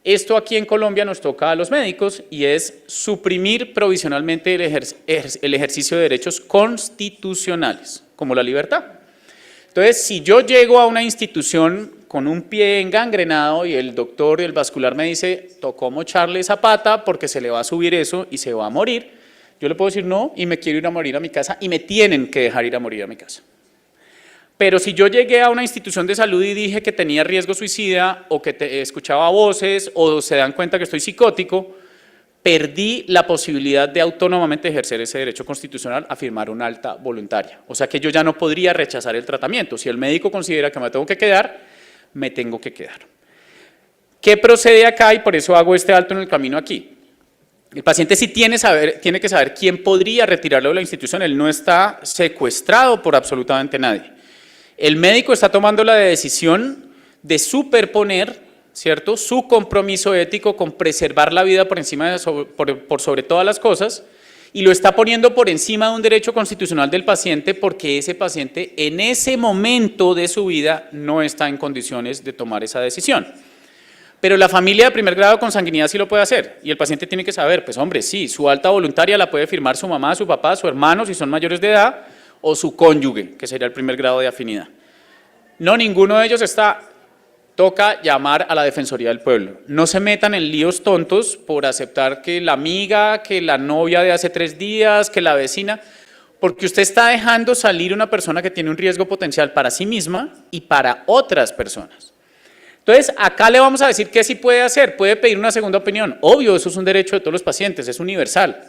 esto aquí en Colombia nos toca a los médicos y es suprimir provisionalmente el ejercicio de derechos constitucionales, como la libertad. Entonces, si yo llego a una institución con un pie engangrenado y el doctor del vascular me dice, tocó mocharle esa pata porque se le va a subir eso y se va a morir, yo le puedo decir no y me quiero ir a morir a mi casa y me tienen que dejar ir a morir a mi casa. Pero si yo llegué a una institución de salud y dije que tenía riesgo suicida o que escuchaba voces o se dan cuenta que estoy psicótico, perdí la posibilidad de autónomamente ejercer ese derecho constitucional a firmar una alta voluntaria. O sea que yo ya no podría rechazar el tratamiento. Si el médico considera que me tengo que quedar, me tengo que quedar. ¿Qué procede acá? Y por eso hago este alto en el camino aquí. El paciente sí tiene que saber quién podría retirarlo de la institución. Él no está secuestrado por absolutamente nadie. El médico está tomando la decisión de superponer, ¿cierto?, su compromiso ético con preservar la vida por encima por sobre todas las cosas y lo está poniendo por encima de un derecho constitucional del paciente porque ese paciente en ese momento de su vida no está en condiciones de tomar esa decisión. Pero la familia de primer grado de consanguinidad sí lo puede hacer, y el paciente tiene que saber, pues hombre, sí, su alta voluntaria la puede firmar su mamá, su papá, su hermano, si son mayores de edad, o su cónyuge, que sería el primer grado de afinidad. No, ninguno de ellos está. Toca llamar a la Defensoría del Pueblo. No se metan en líos tontos por aceptar que la amiga, que la novia de hace 3 días, que la vecina, porque usted está dejando salir una persona que tiene un riesgo potencial para sí misma y para otras personas. Entonces, acá le vamos a decir qué sí puede hacer. Puede pedir una segunda opinión. Obvio, eso es un derecho de todos los pacientes, es universal.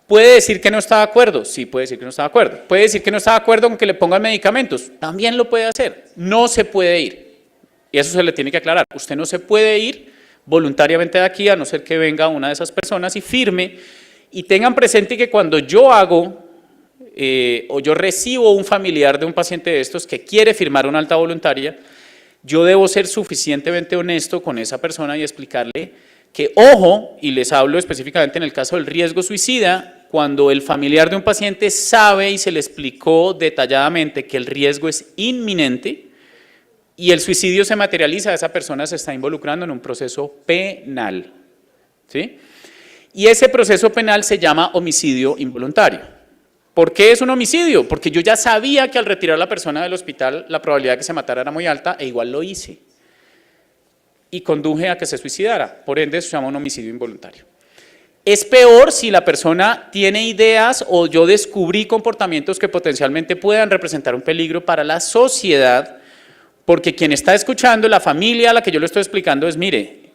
¿Puede decir que no está de acuerdo? Sí, puede decir que no está de acuerdo. ¿Puede decir que no está de acuerdo con que le pongan medicamentos? También lo puede hacer. No se puede ir. Y eso se le tiene que aclarar. Usted no se puede ir voluntariamente de aquí a no ser que venga una de esas personas y firme. Y tengan presente que cuando yo hago o yo recibo un familiar de un paciente de estos que quiere firmar una alta voluntaria, yo debo ser suficientemente honesto con esa persona y explicarle que, ojo, y les hablo específicamente en el caso del riesgo suicida, cuando el familiar de un paciente sabe y se le explicó detalladamente que el riesgo es inminente y el suicidio se materializa, esa persona se está involucrando en un proceso penal, ¿sí? Y ese proceso penal se llama homicidio involuntario. ¿Por qué es un homicidio? Porque yo ya sabía que al retirar a la persona del hospital la probabilidad de que se matara era muy alta e igual lo hice. Y conduje a que se suicidara, por ende se llama un homicidio involuntario. Es peor si la persona tiene ideas o yo descubrí comportamientos que potencialmente puedan representar un peligro para la sociedad, porque quien está escuchando, la familia a la que yo le estoy explicando es, mire,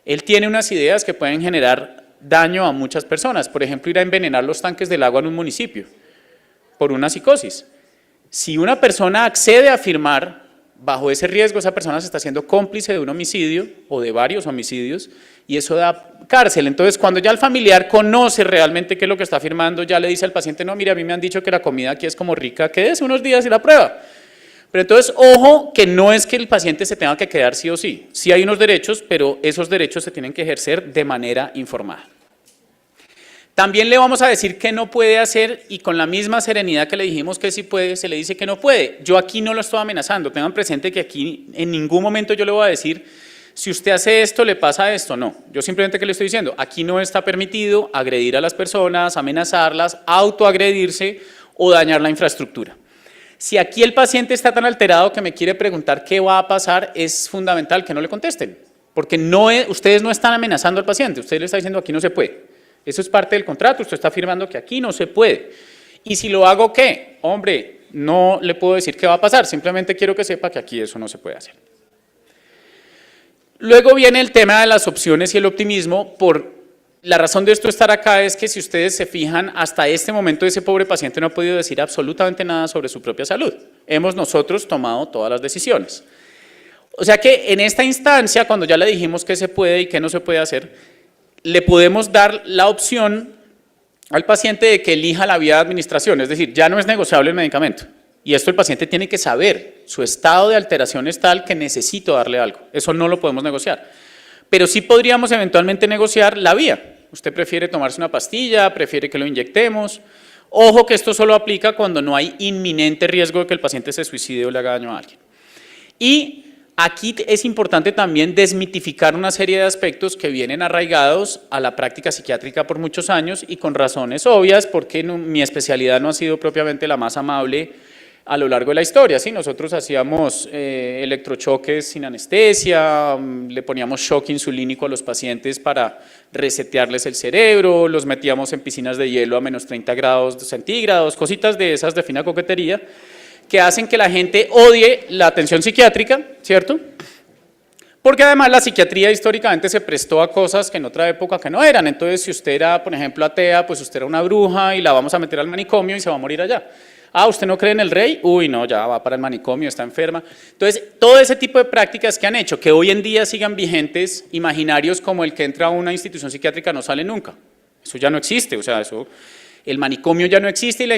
él tiene unas ideas que pueden generar daño a muchas personas, por ejemplo, ir a envenenar los tanques del agua en un municipio, por una psicosis. Si una persona accede a firmar bajo ese riesgo, esa persona se está haciendo cómplice de un homicidio o de varios homicidios y eso da cárcel. Entonces, cuando ya el familiar conoce realmente qué es lo que está firmando, ya le dice al paciente, no, mire, a mí me han dicho que la comida aquí es como rica, quédese unos días y la prueba. Pero entonces, ojo, que no es que el paciente se tenga que quedar sí o sí. Sí hay unos derechos, pero esos derechos se tienen que ejercer de manera informada. También le vamos a decir qué no puede hacer y con la misma serenidad que le dijimos que sí puede, se le dice que no puede. Yo aquí no lo estoy amenazando, tengan presente que aquí en ningún momento yo le voy a decir, si usted hace esto, le pasa esto, no. Yo simplemente que le estoy diciendo, aquí no está permitido agredir a las personas, amenazarlas, autoagredirse o dañar la infraestructura. Si aquí el paciente está tan alterado que me quiere preguntar qué va a pasar, es fundamental que no le contesten, porque ustedes no están amenazando al paciente, usted le está diciendo aquí no se puede. Eso es parte del contrato, usted está afirmando que aquí no se puede. Y si lo hago, ¿qué? Hombre, no le puedo decir qué va a pasar, simplemente quiero que sepa que aquí eso no se puede hacer. Luego viene el tema de las opciones y el optimismo. La razón de esto estar acá es que si ustedes se fijan, hasta este momento ese pobre paciente no ha podido decir absolutamente nada sobre su propia salud. Hemos nosotros tomado todas las decisiones. O sea que en esta instancia, cuando ya le dijimos qué se puede y qué no se puede hacer, le podemos dar la opción al paciente de que elija la vía de administración, es decir, ya no es negociable el medicamento. Y esto el paciente tiene que saber, su estado de alteración es tal que necesito darle algo, eso no lo podemos negociar. Pero sí podríamos eventualmente negociar la vía. Usted prefiere tomarse una pastilla, prefiere que lo inyectemos. Ojo que esto solo aplica cuando no hay inminente riesgo de que el paciente se suicide o le haga daño a alguien. Y aquí es importante también desmitificar una serie de aspectos que vienen arraigados a la práctica psiquiátrica por muchos años y con razones obvias, porque mi especialidad no ha sido propiamente la más amable a lo largo de la historia, ¿sí? Nosotros hacíamos electrochoques sin anestesia, le poníamos shock insulínico a los pacientes para resetearles el cerebro, los metíamos en piscinas de hielo a menos 30 grados centígrados, cositas de esas de fina coquetería, que hacen que la gente odie la atención psiquiátrica, ¿cierto? Porque además la psiquiatría históricamente se prestó a cosas que en otra época que no eran. Entonces, si usted era, por ejemplo, atea, pues usted era una bruja y la vamos a meter al manicomio y se va a morir allá. Ah, ¿usted no cree en el rey? Uy, no, ya va para el manicomio, está enferma. Entonces, todo ese tipo de prácticas que han hecho que hoy en día sigan vigentes, imaginarios como el que entra a una institución psiquiátrica no sale nunca. Eso ya no existe, o sea, el manicomio ya no existe y la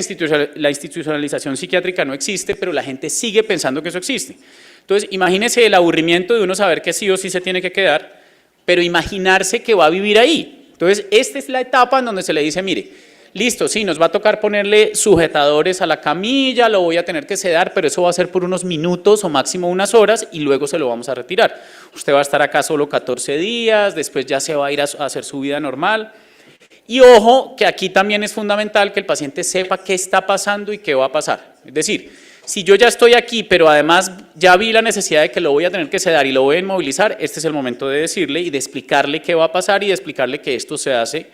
institucionalización psiquiátrica no existe, pero la gente sigue pensando que eso existe. Entonces, imagínese el aburrimiento de uno saber que sí o sí se tiene que quedar, pero imaginarse que va a vivir ahí. Entonces, esta es la etapa en donde se le dice, mire, listo, sí, nos va a tocar ponerle sujetadores a la camilla, lo voy a tener que sedar, pero eso va a ser por unos minutos o máximo unas horas y luego se lo vamos a retirar. Usted va a estar acá solo 14 días, después ya se va a ir a hacer su vida normal. Y ojo, que aquí también es fundamental que el paciente sepa qué está pasando y qué va a pasar. Es decir, si yo ya estoy aquí, pero además ya vi la necesidad de que lo voy a tener que sedar y lo voy a inmovilizar, este es el momento de decirle y de explicarle qué va a pasar y de explicarle que esto se hace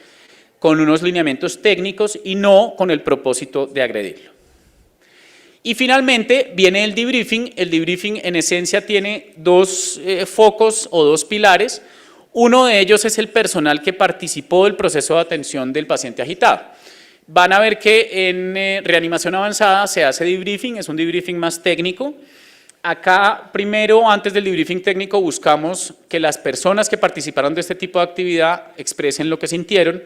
con unos lineamientos técnicos y no con el propósito de agredirlo. Y finalmente viene el debriefing. El debriefing en esencia tiene dos focos o dos pilares. Uno de ellos es el personal que participó del proceso de atención del paciente agitado. Van a ver que en reanimación avanzada se hace debriefing, es un debriefing más técnico. Acá, primero, antes del debriefing técnico, buscamos que las personas que participaron de este tipo de actividad expresen lo que sintieron.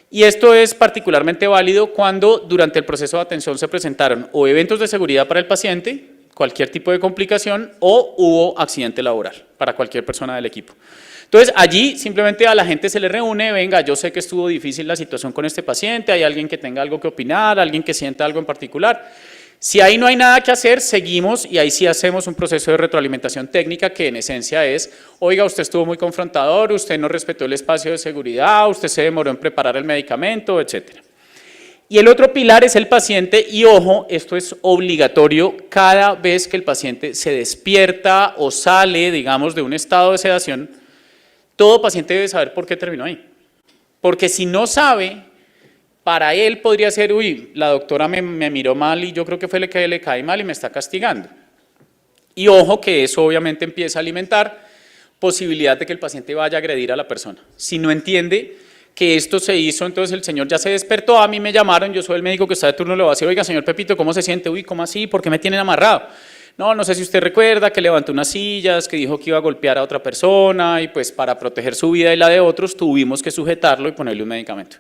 Y esto es particularmente válido cuando durante el proceso de atención se presentaron o eventos de seguridad para el paciente, cualquier tipo de complicación, o hubo accidente laboral para cualquier persona del equipo. Entonces, allí simplemente a la gente se le reúne, venga, yo sé que estuvo difícil la situación con este paciente, hay alguien que tenga algo que opinar, alguien que sienta algo en particular. Si ahí no hay nada que hacer, seguimos y ahí sí hacemos un proceso de retroalimentación técnica que en esencia es, oiga, usted estuvo muy confrontador, usted no respetó el espacio de seguridad, usted se demoró en preparar el medicamento, etc. Y el otro pilar es el paciente y ojo, esto es obligatorio cada vez que el paciente se despierta o sale, digamos, de un estado de sedación. Todo paciente debe saber por qué terminó ahí, porque si no sabe, para él podría ser, uy, la doctora me miró mal y yo creo que fue el que le cae mal y me está castigando. Y ojo que eso obviamente empieza a alimentar posibilidad de que el paciente vaya a agredir a la persona. Si no entiende que esto se hizo, entonces el señor ya se despertó, a mí me llamaron, yo soy el médico que está de turno, le voy a decir, oiga, señor Pepito, ¿cómo se siente? Uy, ¿cómo así? ¿Por qué me tienen amarrado? No sé si usted recuerda que levantó unas sillas, que dijo que iba a golpear a otra persona y pues para proteger su vida y la de otros tuvimos que sujetarlo y ponerle un medicamento.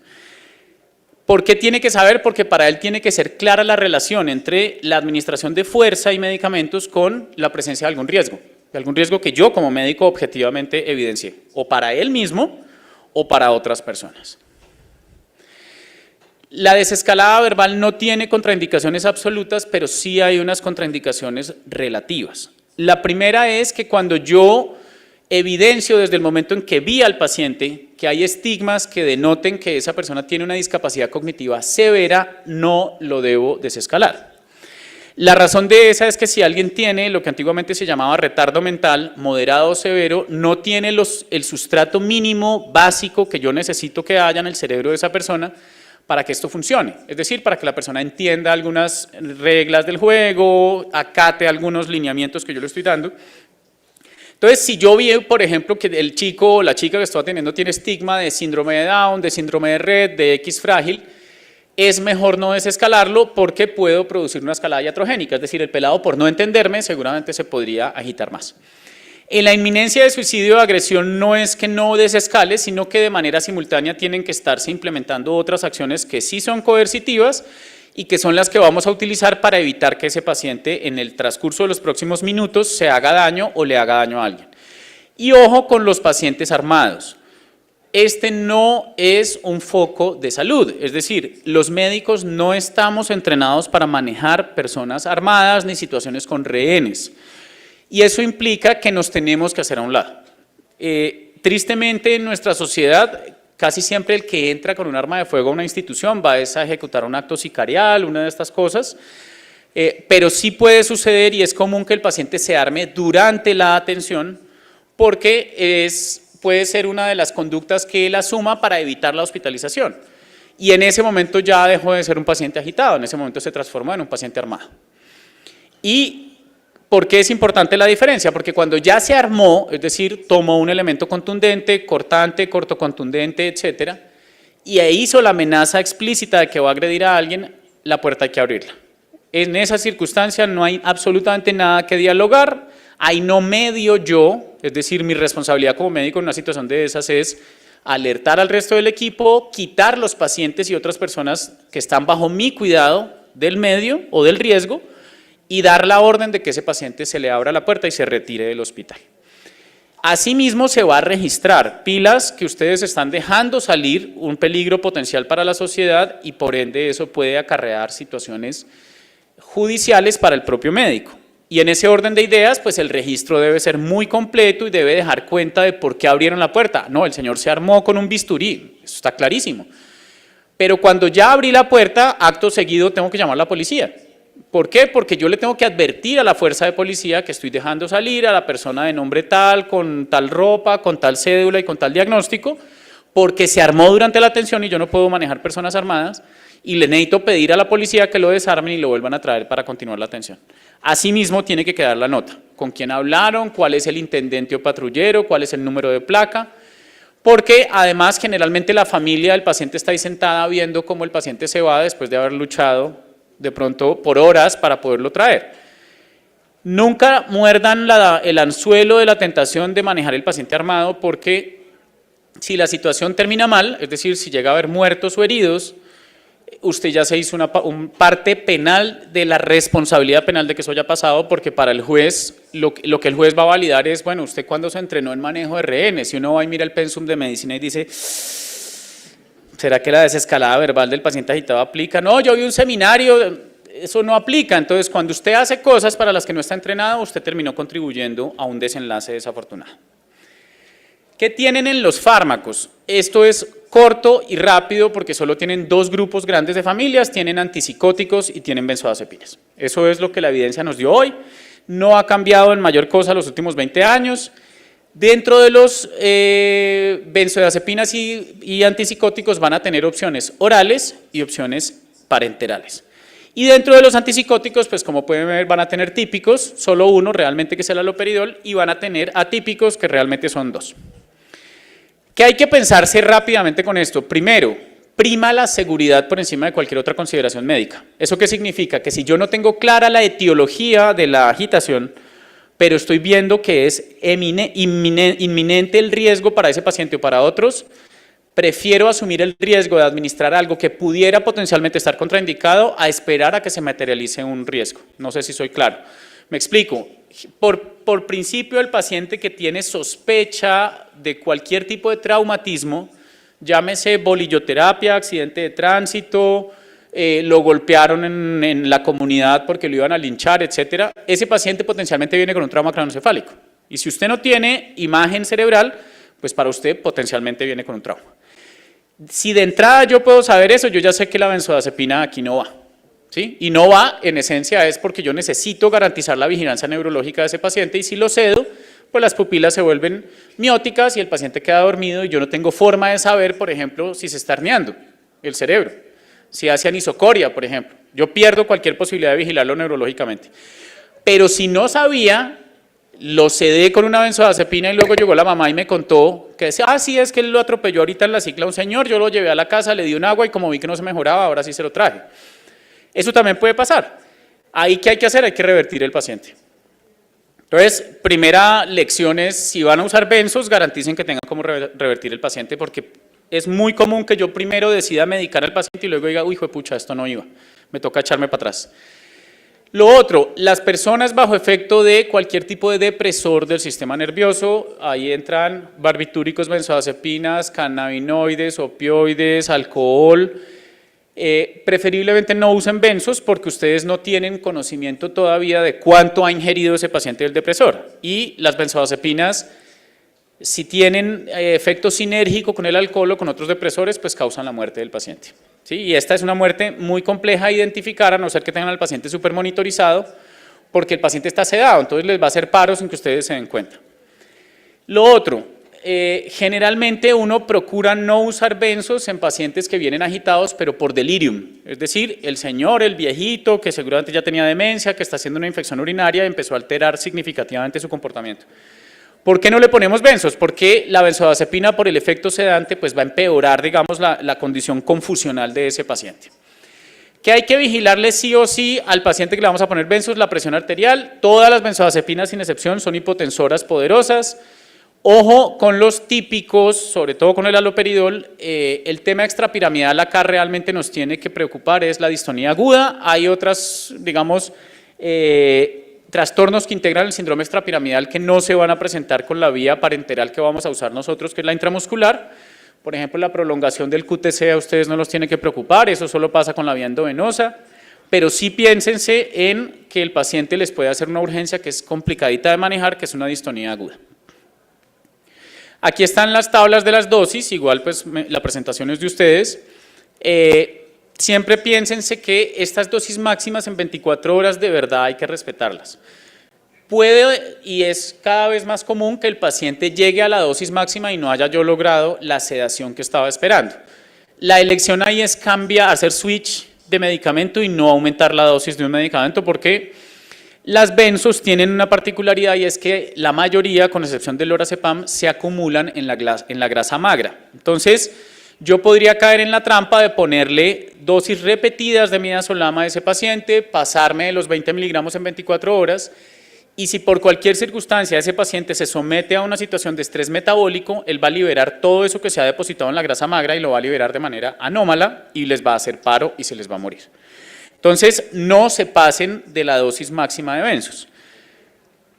¿Por qué tiene que saber? Porque para él tiene que ser clara la relación entre la administración de fuerza y medicamentos con la presencia de algún riesgo que yo como médico objetivamente evidencié, o para él mismo o para otras personas. La desescalada verbal no tiene contraindicaciones absolutas, pero sí hay unas contraindicaciones relativas. La primera es que cuando yo evidencio desde el momento en que vi al paciente que hay estigmas que denoten que esa persona tiene una discapacidad cognitiva severa, no lo debo desescalar. La razón de esa es que si alguien tiene lo que antiguamente se llamaba retardo mental, moderado o severo, no tiene el sustrato mínimo básico que yo necesito que haya en el cerebro de esa persona para que esto funcione, es decir, para que la persona entienda algunas reglas del juego, acate algunos lineamientos que yo le estoy dando. Entonces, si yo vi, por ejemplo, que el chico o la chica que estoy atendiendo tiene estigma de síndrome de Down, de síndrome de Rett, de X frágil, es mejor no desescalarlo porque puedo producir una escalada iatrogénica, es decir, el pelado por no entenderme seguramente se podría agitar más. En la inminencia de suicidio o agresión no es que no desescale, sino que de manera simultánea tienen que estarse implementando otras acciones que sí son coercitivas y que son las que vamos a utilizar para evitar que ese paciente en el transcurso de los próximos minutos se haga daño o le haga daño a alguien. Y ojo con los pacientes armados. Este no es un foco de salud, es decir, los médicos no estamos entrenados para manejar personas armadas ni situaciones con rehenes. Y eso implica que nos tenemos que hacer a un lado. Tristemente en nuestra sociedad casi siempre el que entra con un arma de fuego a una institución va a ejecutar un acto sicarial, una de estas cosas, pero sí puede suceder y es común que el paciente se arme durante la atención porque puede ser una de las conductas que él asuma para evitar la hospitalización. Y en ese momento ya dejó de ser un paciente agitado, en ese momento se transforma en un paciente armado. ¿Y por qué es importante la diferencia? Porque cuando ya se armó, es decir, tomó un elemento contundente, cortante, cortocontundente, etcétera, y hizo la amenaza explícita de que va a agredir a alguien, la puerta hay que abrirla. En esa circunstancia no hay absolutamente nada que dialogar, ahí no medio yo, es decir, mi responsabilidad como médico en una situación de esas es alertar al resto del equipo, quitar los pacientes y otras personas que están bajo mi cuidado del medio o del riesgo, y dar la orden de que ese paciente se le abra la puerta y se retire del hospital. Asimismo, se va a registrar pilas que ustedes están dejando salir, un peligro potencial para la sociedad y por ende eso puede acarrear situaciones judiciales para el propio médico. Y en ese orden de ideas, pues el registro debe ser muy completo y debe dejar cuenta de por qué abrieron la puerta. No, el señor se armó con un bisturí, eso está clarísimo. Pero cuando ya abrí la puerta, acto seguido tengo que llamar a la policía. ¿Por qué? Porque yo le tengo que advertir a la fuerza de policía que estoy dejando salir a la persona de nombre tal, con tal ropa, con tal cédula y con tal diagnóstico, porque se armó durante la atención y yo no puedo manejar personas armadas y le necesito pedir a la policía que lo desarmen y lo vuelvan a traer para continuar la atención. Asimismo, tiene que quedar la nota, con quién hablaron, cuál es el intendente o patrullero, cuál es el número de placa, porque además generalmente la familia del paciente está ahí sentada viendo cómo el paciente se va después de haber luchado de pronto por horas para poderlo traer. Nunca muerdan el anzuelo de la tentación de manejar el paciente armado porque si la situación termina mal, es decir, si llega a haber muertos o heridos, usted ya se hizo una parte penal de la responsabilidad penal de que eso haya pasado, porque para el juez, lo que el juez va a validar es, bueno, usted cuando se entrenó en manejo de rehenes, si uno va y mira el pensum de medicina y dice, ¿será que la desescalada verbal del paciente agitado aplica? No, yo vi un seminario, eso no aplica. Entonces, cuando usted hace cosas para las que no está entrenado, usted terminó contribuyendo a un desenlace desafortunado. ¿Qué tienen en los fármacos? Esto es corto y rápido porque solo tienen dos grupos grandes de familias, tienen antipsicóticos y tienen benzodiazepinas. Eso es lo que la evidencia nos dio hoy. No ha cambiado en mayor cosa los últimos 20 años. Dentro de los benzodiazepinas y antipsicóticos van a tener opciones orales y opciones parenterales. Y dentro de los antipsicóticos, pues como pueden ver, van a tener típicos, solo uno realmente que es el haloperidol, y van a tener atípicos que realmente son dos. ¿Qué hay que pensarse rápidamente con esto? Primero, prima la seguridad por encima de cualquier otra consideración médica. ¿Eso qué significa? Que si yo no tengo clara la etiología de la agitación, pero estoy viendo que es inminente el riesgo para ese paciente o para otros, prefiero asumir el riesgo de administrar algo que pudiera potencialmente estar contraindicado a esperar a que se materialice un riesgo. No sé si soy claro. Me explico. Por principio, el paciente que tiene sospecha de cualquier tipo de traumatismo, llámese bolilloterapia, accidente de tránsito, lo golpearon en la comunidad porque lo iban a linchar, etcétera, ese paciente potencialmente viene con un trauma craneoencefálico. Y si usted no tiene imagen cerebral, pues para usted potencialmente viene con un trauma. Si de entrada yo puedo saber eso, yo ya sé que la benzodiazepina aquí no va. ¿Sí? Y no va, en esencia, es porque yo necesito garantizar la vigilancia neurológica de ese paciente y si lo cedo, pues las pupilas se vuelven mióticas y el paciente queda dormido y yo no tengo forma de saber, por ejemplo, si se está herniando el cerebro, si hace anisocoria, por ejemplo. Yo pierdo cualquier posibilidad de vigilarlo neurológicamente. Pero si no sabía, lo cedé con una benzodiazepina y luego llegó la mamá y me contó que decía, sí, es que él lo atropelló ahorita en la cicla un señor, yo lo llevé a la casa, le di un agua y como vi que no se mejoraba, ahora sí se lo traje. Eso también puede pasar. Ahí, ¿qué hay que hacer? Hay que revertir el paciente. Entonces, primera lección es, si van a usar benzos, garanticen que tengan cómo revertir el paciente, porque es muy común que yo primero decida medicar al paciente y luego diga, uy, pucha, esto no iba, me toca echarme para atrás. Lo otro, las personas bajo efecto de cualquier tipo de depresor del sistema nervioso, ahí entran barbitúricos, benzodiazepinas, cannabinoides, opioides, alcohol. Preferiblemente no usen benzos porque ustedes no tienen conocimiento todavía de cuánto ha ingerido ese paciente del depresor. Y las benzodiazepinas, si tienen efecto sinérgico con el alcohol o con otros depresores, pues causan la muerte del paciente. ¿Sí? Y esta es una muerte muy compleja de identificar, a no ser que tengan al paciente súper monitorizado, porque el paciente está sedado, entonces les va a hacer paro sin que ustedes se den cuenta. Lo otro, generalmente uno procura no usar benzos en pacientes que vienen agitados, pero por delirium. Es decir, el señor, el viejito, que seguramente ya tenía demencia, que está haciendo una infección urinaria, empezó a alterar significativamente su comportamiento. ¿Por qué no le ponemos benzos? Porque la benzodiazepina, por el efecto sedante, pues va a empeorar, digamos, la condición confusional de ese paciente. ¿Qué hay que vigilarle sí o sí al paciente que le vamos a poner benzos? La presión arterial. Todas las benzodiazepinas, sin excepción, son hipotensoras poderosas. Ojo con los típicos, sobre todo con el haloperidol, el tema extrapiramidal acá realmente nos tiene que preocupar, es la distonía aguda. Hay otras, digamos, trastornos que integran el síndrome extrapiramidal que no se van a presentar con la vía parenteral que vamos a usar nosotros, que es la intramuscular. Por ejemplo, la prolongación del QTC a ustedes no los tiene que preocupar, eso solo pasa con la vía endovenosa, pero sí piénsense en que el paciente les puede hacer una urgencia que es complicadita de manejar, que es una distonía aguda. Aquí están las tablas de las dosis, igual pues la presentación es de ustedes. Siempre piénsense que estas dosis máximas en 24 horas de verdad hay que respetarlas. Puede y es cada vez más común que el paciente llegue a la dosis máxima y no haya yo logrado la sedación que estaba esperando. La elección ahí es cambiar, hacer switch de medicamento y no aumentar la dosis de un medicamento, porque las benzos tienen una particularidad y es que la mayoría, con excepción del lorazepam, se acumulan en la grasa magra. Entonces, yo podría caer en la trampa de ponerle dosis repetidas de midazolam a ese paciente, pasarme de los 20 miligramos en 24 horas, y si por cualquier circunstancia ese paciente se somete a una situación de estrés metabólico, él va a liberar todo eso que se ha depositado en la grasa magra y lo va a liberar de manera anómala y les va a hacer paro y se les va a morir. Entonces, no se pasen de la dosis máxima de benzos.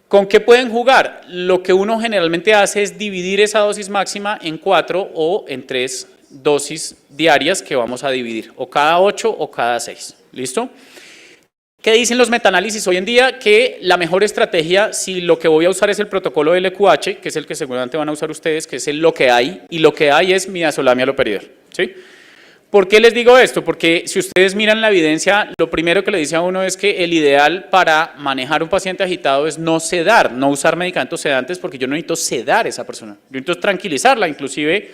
¿Con qué pueden jugar? Lo que uno generalmente hace es dividir esa dosis máxima en 4 o en 3 dosis diarias que vamos a dividir, o cada 8 o cada 6. ¿Listo? ¿Qué dicen los metaanálisis hoy en día? Que la mejor estrategia, si lo que voy a usar es el protocolo LQH, que es el que seguramente van a usar ustedes, que es lo que hay, y lo que hay es midazolam y haloperidol, ¿sí? ¿Por qué les digo esto? Porque si ustedes miran la evidencia, lo primero que le dice a uno es que el ideal para manejar un paciente agitado es no sedar, no usar medicamentos sedantes, porque yo no necesito sedar a esa persona, yo necesito tranquilizarla. Inclusive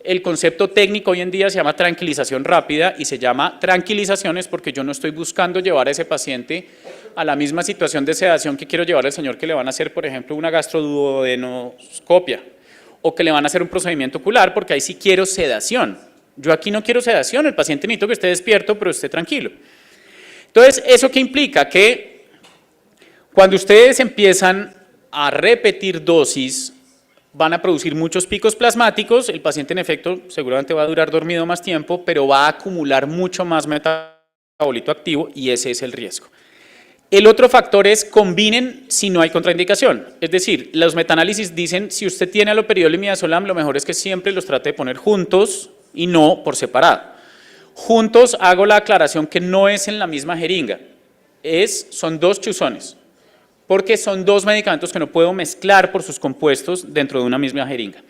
el concepto técnico hoy en día se llama tranquilización rápida y se llama tranquilizaciones porque yo no estoy buscando llevar a ese paciente a la misma situación de sedación que quiero llevar al señor que le van a hacer, por ejemplo, una gastroduodenoscopia o que le van a hacer un procedimiento ocular, porque ahí sí quiero sedación. Yo aquí no quiero sedación, el paciente necesito que esté despierto pero esté tranquilo. Entonces, ¿eso qué implica? Que cuando ustedes empiezan a repetir dosis, van a producir muchos picos plasmáticos, el paciente en efecto seguramente va a durar dormido más tiempo, pero va a acumular mucho más metabolito activo y ese es el riesgo. El otro factor es combinen si no hay contraindicación, es decir, los metaanálisis dicen si usted tiene haloperidol y midazolam, lo mejor es que siempre los trate de poner juntos y no por separado. Juntos hago la aclaración que no es en la misma jeringa, son 2 chuzones. Porque son 2 medicamentos que no puedo mezclar por sus compuestos dentro de una misma jeringa.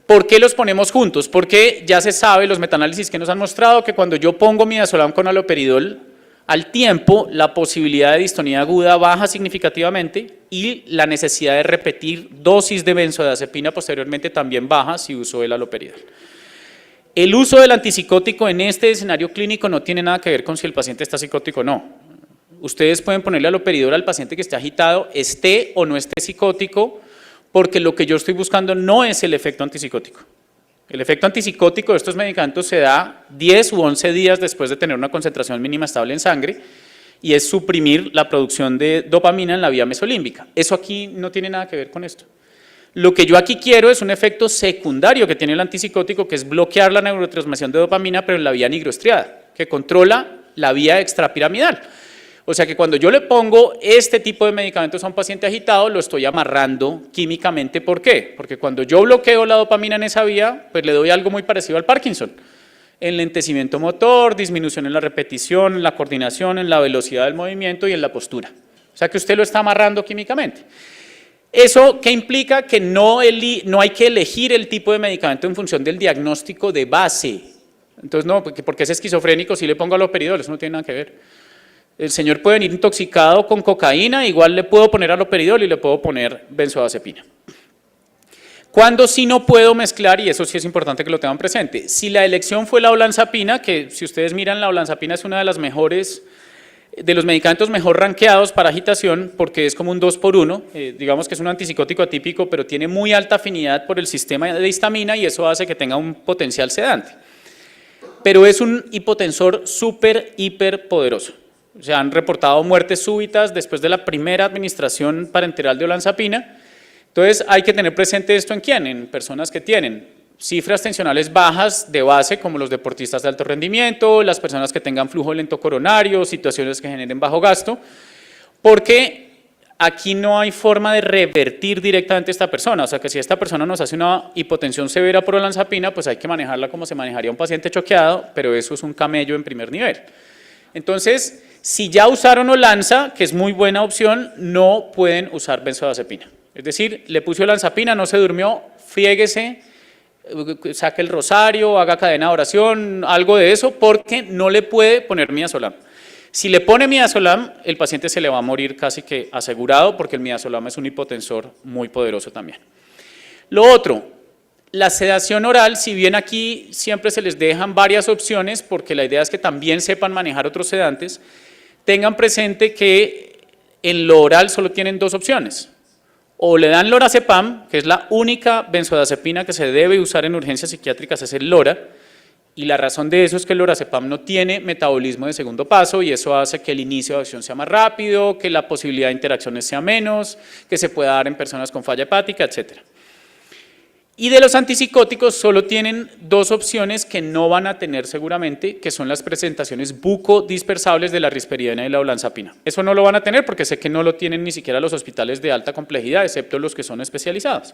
¿Por qué los ponemos juntos? Porque ya se sabe, los metaanálisis que nos han mostrado que cuando yo pongo midazolam con haloperidol, al tiempo la posibilidad de distonía aguda baja significativamente y la necesidad de repetir dosis de benzodiazepina posteriormente también baja si uso el haloperidol. El uso del antipsicótico en este escenario clínico no tiene nada que ver con si el paciente está psicótico o no. Ustedes pueden ponerle haloperidol al paciente que esté agitado, esté o no esté psicótico, porque lo que yo estoy buscando no es el efecto antipsicótico. El efecto antipsicótico de estos medicamentos se da 10 u 11 días después de tener una concentración mínima estable en sangre y es suprimir la producción de dopamina en la vía mesolímbica. Eso aquí no tiene nada que ver con esto. Lo que yo aquí quiero es un efecto secundario que tiene el antipsicótico, que es bloquear la neurotransmisión de dopamina, pero en la vía nigrostriada, que controla la vía extrapiramidal. O sea que cuando yo le pongo este tipo de medicamentos a un paciente agitado, lo estoy amarrando químicamente. ¿Por qué? Porque cuando yo bloqueo la dopamina en esa vía, pues le doy algo muy parecido al Parkinson. Enlentecimiento motor, disminución en la repetición, en la coordinación, en la velocidad del movimiento y en la postura. O sea que usted lo está amarrando químicamente. ¿Eso qué implica? Que no hay que elegir el tipo de medicamento en función del diagnóstico de base. Entonces, no, porque es esquizofrénico, si le pongo haloperidol, eso no tiene nada que ver. El señor puede venir intoxicado con cocaína, igual le puedo poner haloperidol y le puedo poner benzodiazepina. Cuando sí no puedo mezclar, y eso sí es importante que lo tengan presente, si la elección fue la olanzapina, que si ustedes miran, la olanzapina es una de las mejores, de los medicamentos mejor rankeados para agitación, porque es como un 2x1, digamos que es un antipsicótico atípico, pero tiene muy alta afinidad por el sistema de histamina y eso hace que tenga un potencial sedante. Pero es un hipotensor súper, hiper poderoso. Se han reportado muertes súbitas después de la primera administración parenteral de olanzapina. Entonces hay que tener presente esto en quién, en personas que tienen cifras tensionales bajas de base, como los deportistas de alto rendimiento, las personas que tengan flujo lento coronario, situaciones que generen bajo gasto, porque aquí no hay forma de revertir directamente a esta persona, o sea que si esta persona nos hace una hipotensión severa por olanzapina, pues hay que manejarla como se manejaría un paciente choqueado, pero eso es un camello en primer nivel. Entonces, si ya usaron olanza, que es muy buena opción, no pueden usar benzodiazepina. Es decir, le puse olanzapina, no se durmió, friéguese, saque el rosario, haga cadena de oración, algo de eso, porque no le puede poner midazolam. Si le pone midazolam, el paciente se le va a morir casi que asegurado, porque el midazolam es un hipotensor muy poderoso también. Lo otro, la sedación oral, si bien aquí siempre se les dejan varias opciones, porque la idea es que también sepan manejar otros sedantes, tengan presente que en lo oral solo tienen dos opciones. O le dan lorazepam, que es la única benzodiazepina que se debe usar en urgencias psiquiátricas, es el LORA, y la razón de eso es que el lorazepam no tiene metabolismo de segundo paso y eso hace que el inicio de acción sea más rápido, que la posibilidad de interacciones sea menos, que se pueda dar en personas con falla hepática, etc. Y de los antipsicóticos solo tienen dos opciones que no van a tener seguramente, que son las presentaciones bucodispersables de la risperidona y la olanzapina. Eso no lo van a tener porque sé que no lo tienen ni siquiera los hospitales de alta complejidad, excepto los que son especializados.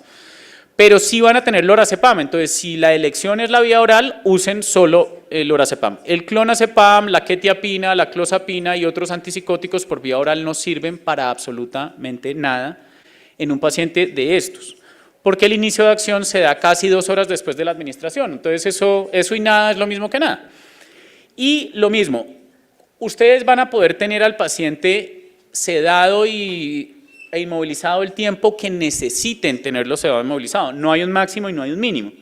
Pero sí van a tener lorazepam, entonces si la elección es la vía oral, usen solo el lorazepam. El clonazepam, la quetiapina, la clozapina y otros antipsicóticos por vía oral no sirven para absolutamente nada en un paciente de estos, porque el inicio de acción se da casi 2 horas después de la administración, entonces eso y nada es lo mismo que nada. Y lo mismo, ustedes van a poder tener al paciente sedado e inmovilizado el tiempo que necesiten tenerlo sedado e inmovilizado. No hay un máximo y no hay un mínimo.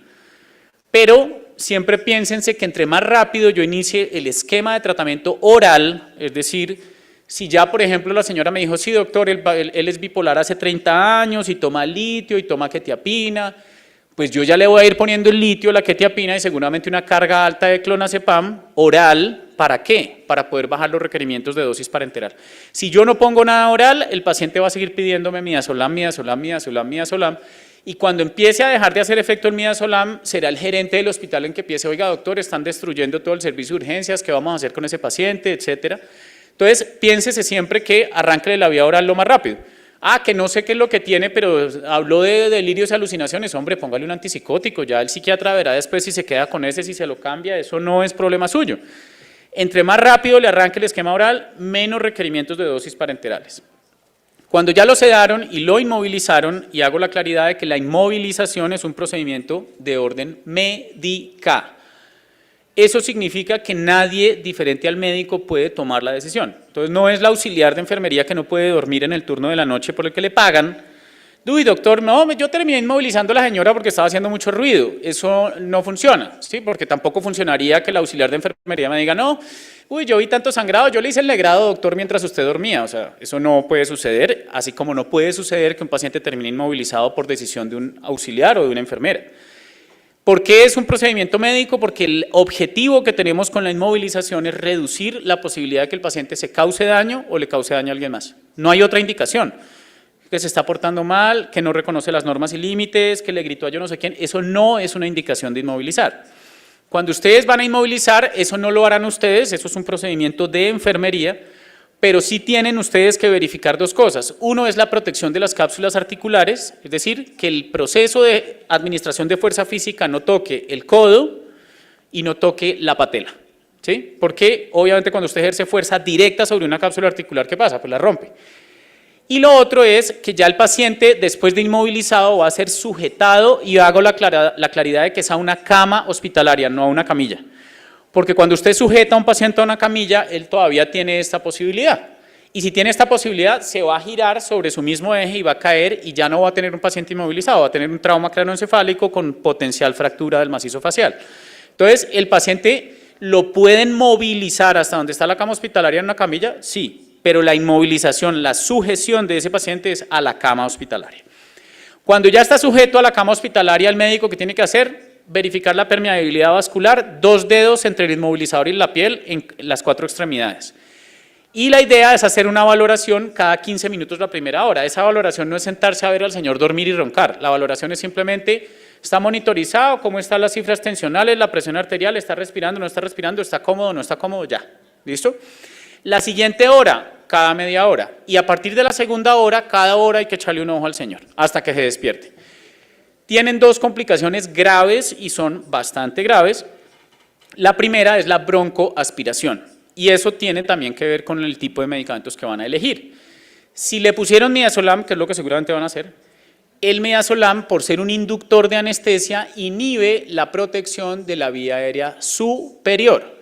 Pero siempre piénsense que entre más rápido yo inicie el esquema de tratamiento oral, es decir, si ya por ejemplo la señora me dijo, sí doctor, él es bipolar hace 30 años y toma litio y toma quetiapina, pues yo ya le voy a ir poniendo el litio, la quetiapina y seguramente una carga alta de clonazepam oral. ¿Para qué? Para poder bajar los requerimientos de dosis parenteral. Si yo no pongo nada oral, el paciente va a seguir pidiéndome midazolam, midazolam, midazolam, midazolam, y cuando empiece a dejar de hacer efecto el midazolam, será el gerente del hospital en que empiece, oiga doctor, están destruyendo todo el servicio de urgencias, ¿qué vamos a hacer con ese paciente?, etcétera. Entonces, piénsese siempre que arranque la vía oral lo más rápido. Ah, que no sé qué es lo que tiene, pero habló de delirios y alucinaciones. Hombre, póngale un antipsicótico, ya el psiquiatra verá después si se queda con ese, si se lo cambia, eso no es problema suyo. Entre más rápido le arranque el esquema oral, menos requerimientos de dosis parenterales. Cuando ya lo sedaron y lo inmovilizaron, y hago la claridad de que la inmovilización es un procedimiento de orden médica. Eso significa que nadie diferente al médico puede tomar la decisión. Entonces no es la auxiliar de enfermería que no puede dormir en el turno de la noche por el que le pagan. Uy, doctor, no, yo terminé inmovilizando a la señora porque estaba haciendo mucho ruido. Eso no funciona, ¿sí? Porque tampoco funcionaría que el auxiliar de enfermería me diga, no, uy, yo vi tanto sangrado, yo le hice el legrado, doctor, mientras usted dormía. O sea, eso no puede suceder, así como no puede suceder que un paciente termine inmovilizado por decisión de un auxiliar o de una enfermera. ¿Por qué es un procedimiento médico? Porque el objetivo que tenemos con la inmovilización es reducir la posibilidad de que el paciente se cause daño o le cause daño a alguien más. No hay otra indicación. Que se está portando mal, que no reconoce las normas y límites, que le gritó a yo no sé quién, eso no es una indicación de inmovilizar. Cuando ustedes van a inmovilizar, eso no lo harán ustedes, eso es un procedimiento de enfermería, pero sí tienen ustedes que verificar dos cosas. Uno es la protección de las cápsulas articulares, es decir, que el proceso de administración de fuerza física no toque el codo y no toque la patela, ¿sí? Porque obviamente cuando usted ejerce fuerza directa sobre una cápsula articular, ¿qué pasa? Pues la rompe. Y lo otro es que ya el paciente, después de inmovilizado, va a ser sujetado, y hago la claridad de que es a una cama hospitalaria, no a una camilla. Porque cuando usted sujeta a un paciente a una camilla, él todavía tiene esta posibilidad. Y si tiene esta posibilidad, se va a girar sobre su mismo eje y va a caer y ya no va a tener un paciente inmovilizado, va a tener un trauma craneoencefálico con potencial fractura del macizo facial. Entonces, ¿el paciente lo pueden movilizar hasta donde está la cama hospitalaria en una camilla? Sí. Pero la inmovilización, la sujeción de ese paciente es a la cama hospitalaria. Cuando ya está sujeto a la cama hospitalaria, el médico que tiene que hacer, verificar la permeabilidad vascular, 2 dedos entre el inmovilizador y la piel en las 4 extremidades. Y la idea es hacer una valoración cada 15 minutos la primera hora. Esa valoración no es sentarse a ver al señor dormir y roncar. La valoración es simplemente, está monitorizado, cómo están las cifras tensionales, la presión arterial, está respirando, no está respirando, está cómodo, no está cómodo, ya. ¿Listo? La siguiente hora, cada media hora. Y a partir de la segunda hora, cada hora hay que echarle un ojo al señor, hasta que se despierte. Tienen dos complicaciones graves y son bastante graves. La primera es la broncoaspiración, y eso tiene también que ver con el tipo de medicamentos que van a elegir. Si le pusieron midazolam, que es lo que seguramente van a hacer, el midazolam, por ser un inductor de anestesia, inhibe la protección de la vía aérea superior.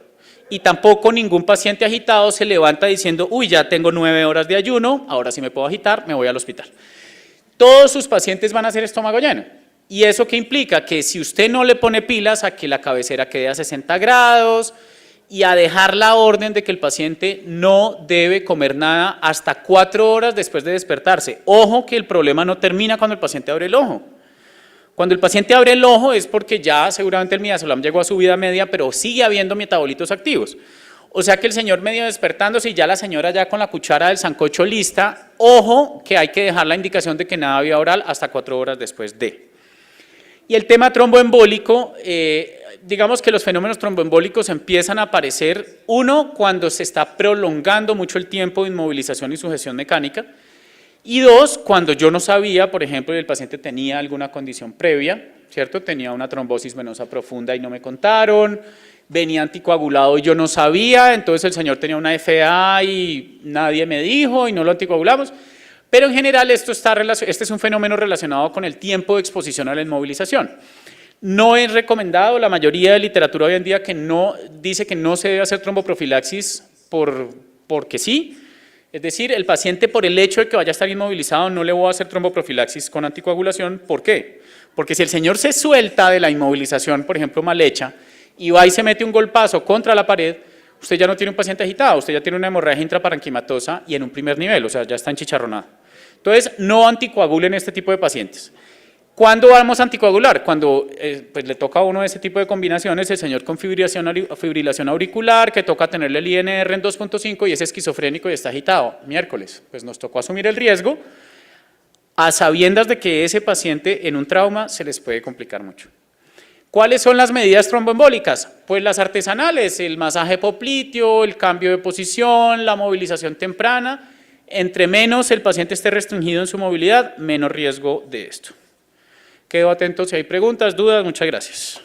Y tampoco ningún paciente agitado se levanta diciendo, uy, ya tengo 9 horas de ayuno, ahora sí me puedo agitar, me voy al hospital. Todos sus pacientes van a hacer estómago lleno. ¿Y eso qué implica? Que si usted no le pone pilas a que la cabecera quede a 60 grados y a dejar la orden de que el paciente no debe comer nada hasta 4 horas después de despertarse. Ojo que el problema no termina cuando el paciente abre el ojo. Cuando el paciente abre el ojo es porque ya seguramente el midazolam llegó a su vida media, pero sigue habiendo metabolitos activos. O sea que el señor medio despertándose y ya la señora ya con la cuchara del sancocho lista, ojo que hay que dejar la indicación de que nada vía oral hasta 4 horas después de. Y el tema tromboembólico, digamos que los fenómenos tromboembólicos empiezan a aparecer, uno, cuando se está prolongando mucho el tiempo de inmovilización y sujeción mecánica, y dos, cuando yo no sabía, por ejemplo, el paciente tenía alguna condición previa, ¿cierto? Tenía una trombosis venosa profunda y no me contaron, venía anticoagulado y yo no sabía, entonces el señor tenía una FA y nadie me dijo y no lo anticoagulamos. Pero en general este es un fenómeno relacionado con el tiempo de exposición a la inmovilización. No es recomendado, la mayoría de literatura hoy en día que no, dice que no se debe hacer tromboprofilaxis porque sí. Es decir, el paciente por el hecho de que vaya a estar inmovilizado no le voy a hacer tromboprofilaxis con anticoagulación. ¿Por qué? Porque si el señor se suelta de la inmovilización, por ejemplo mal hecha, y va y se mete un golpazo contra la pared, usted ya no tiene un paciente agitado, usted ya tiene una hemorragia intraparenquimatosa y en un primer nivel, o sea, ya está enchicharronado. Entonces, no anticoagulen este tipo de pacientes. ¿Cuándo vamos a anticoagular? Cuando pues le toca a uno de ese tipo de combinaciones, el señor con fibrilación auricular, que toca tenerle el INR en 2.5 y es esquizofrénico y está agitado. Miércoles, pues nos tocó asumir el riesgo, a sabiendas de que ese paciente en un trauma se les puede complicar mucho. ¿Cuáles son las medidas tromboembólicas? Pues las artesanales, el masaje popliteo, el cambio de posición, la movilización temprana. Entre menos el paciente esté restringido en su movilidad, menos riesgo de esto. Quedo atento si hay preguntas, dudas, muchas gracias.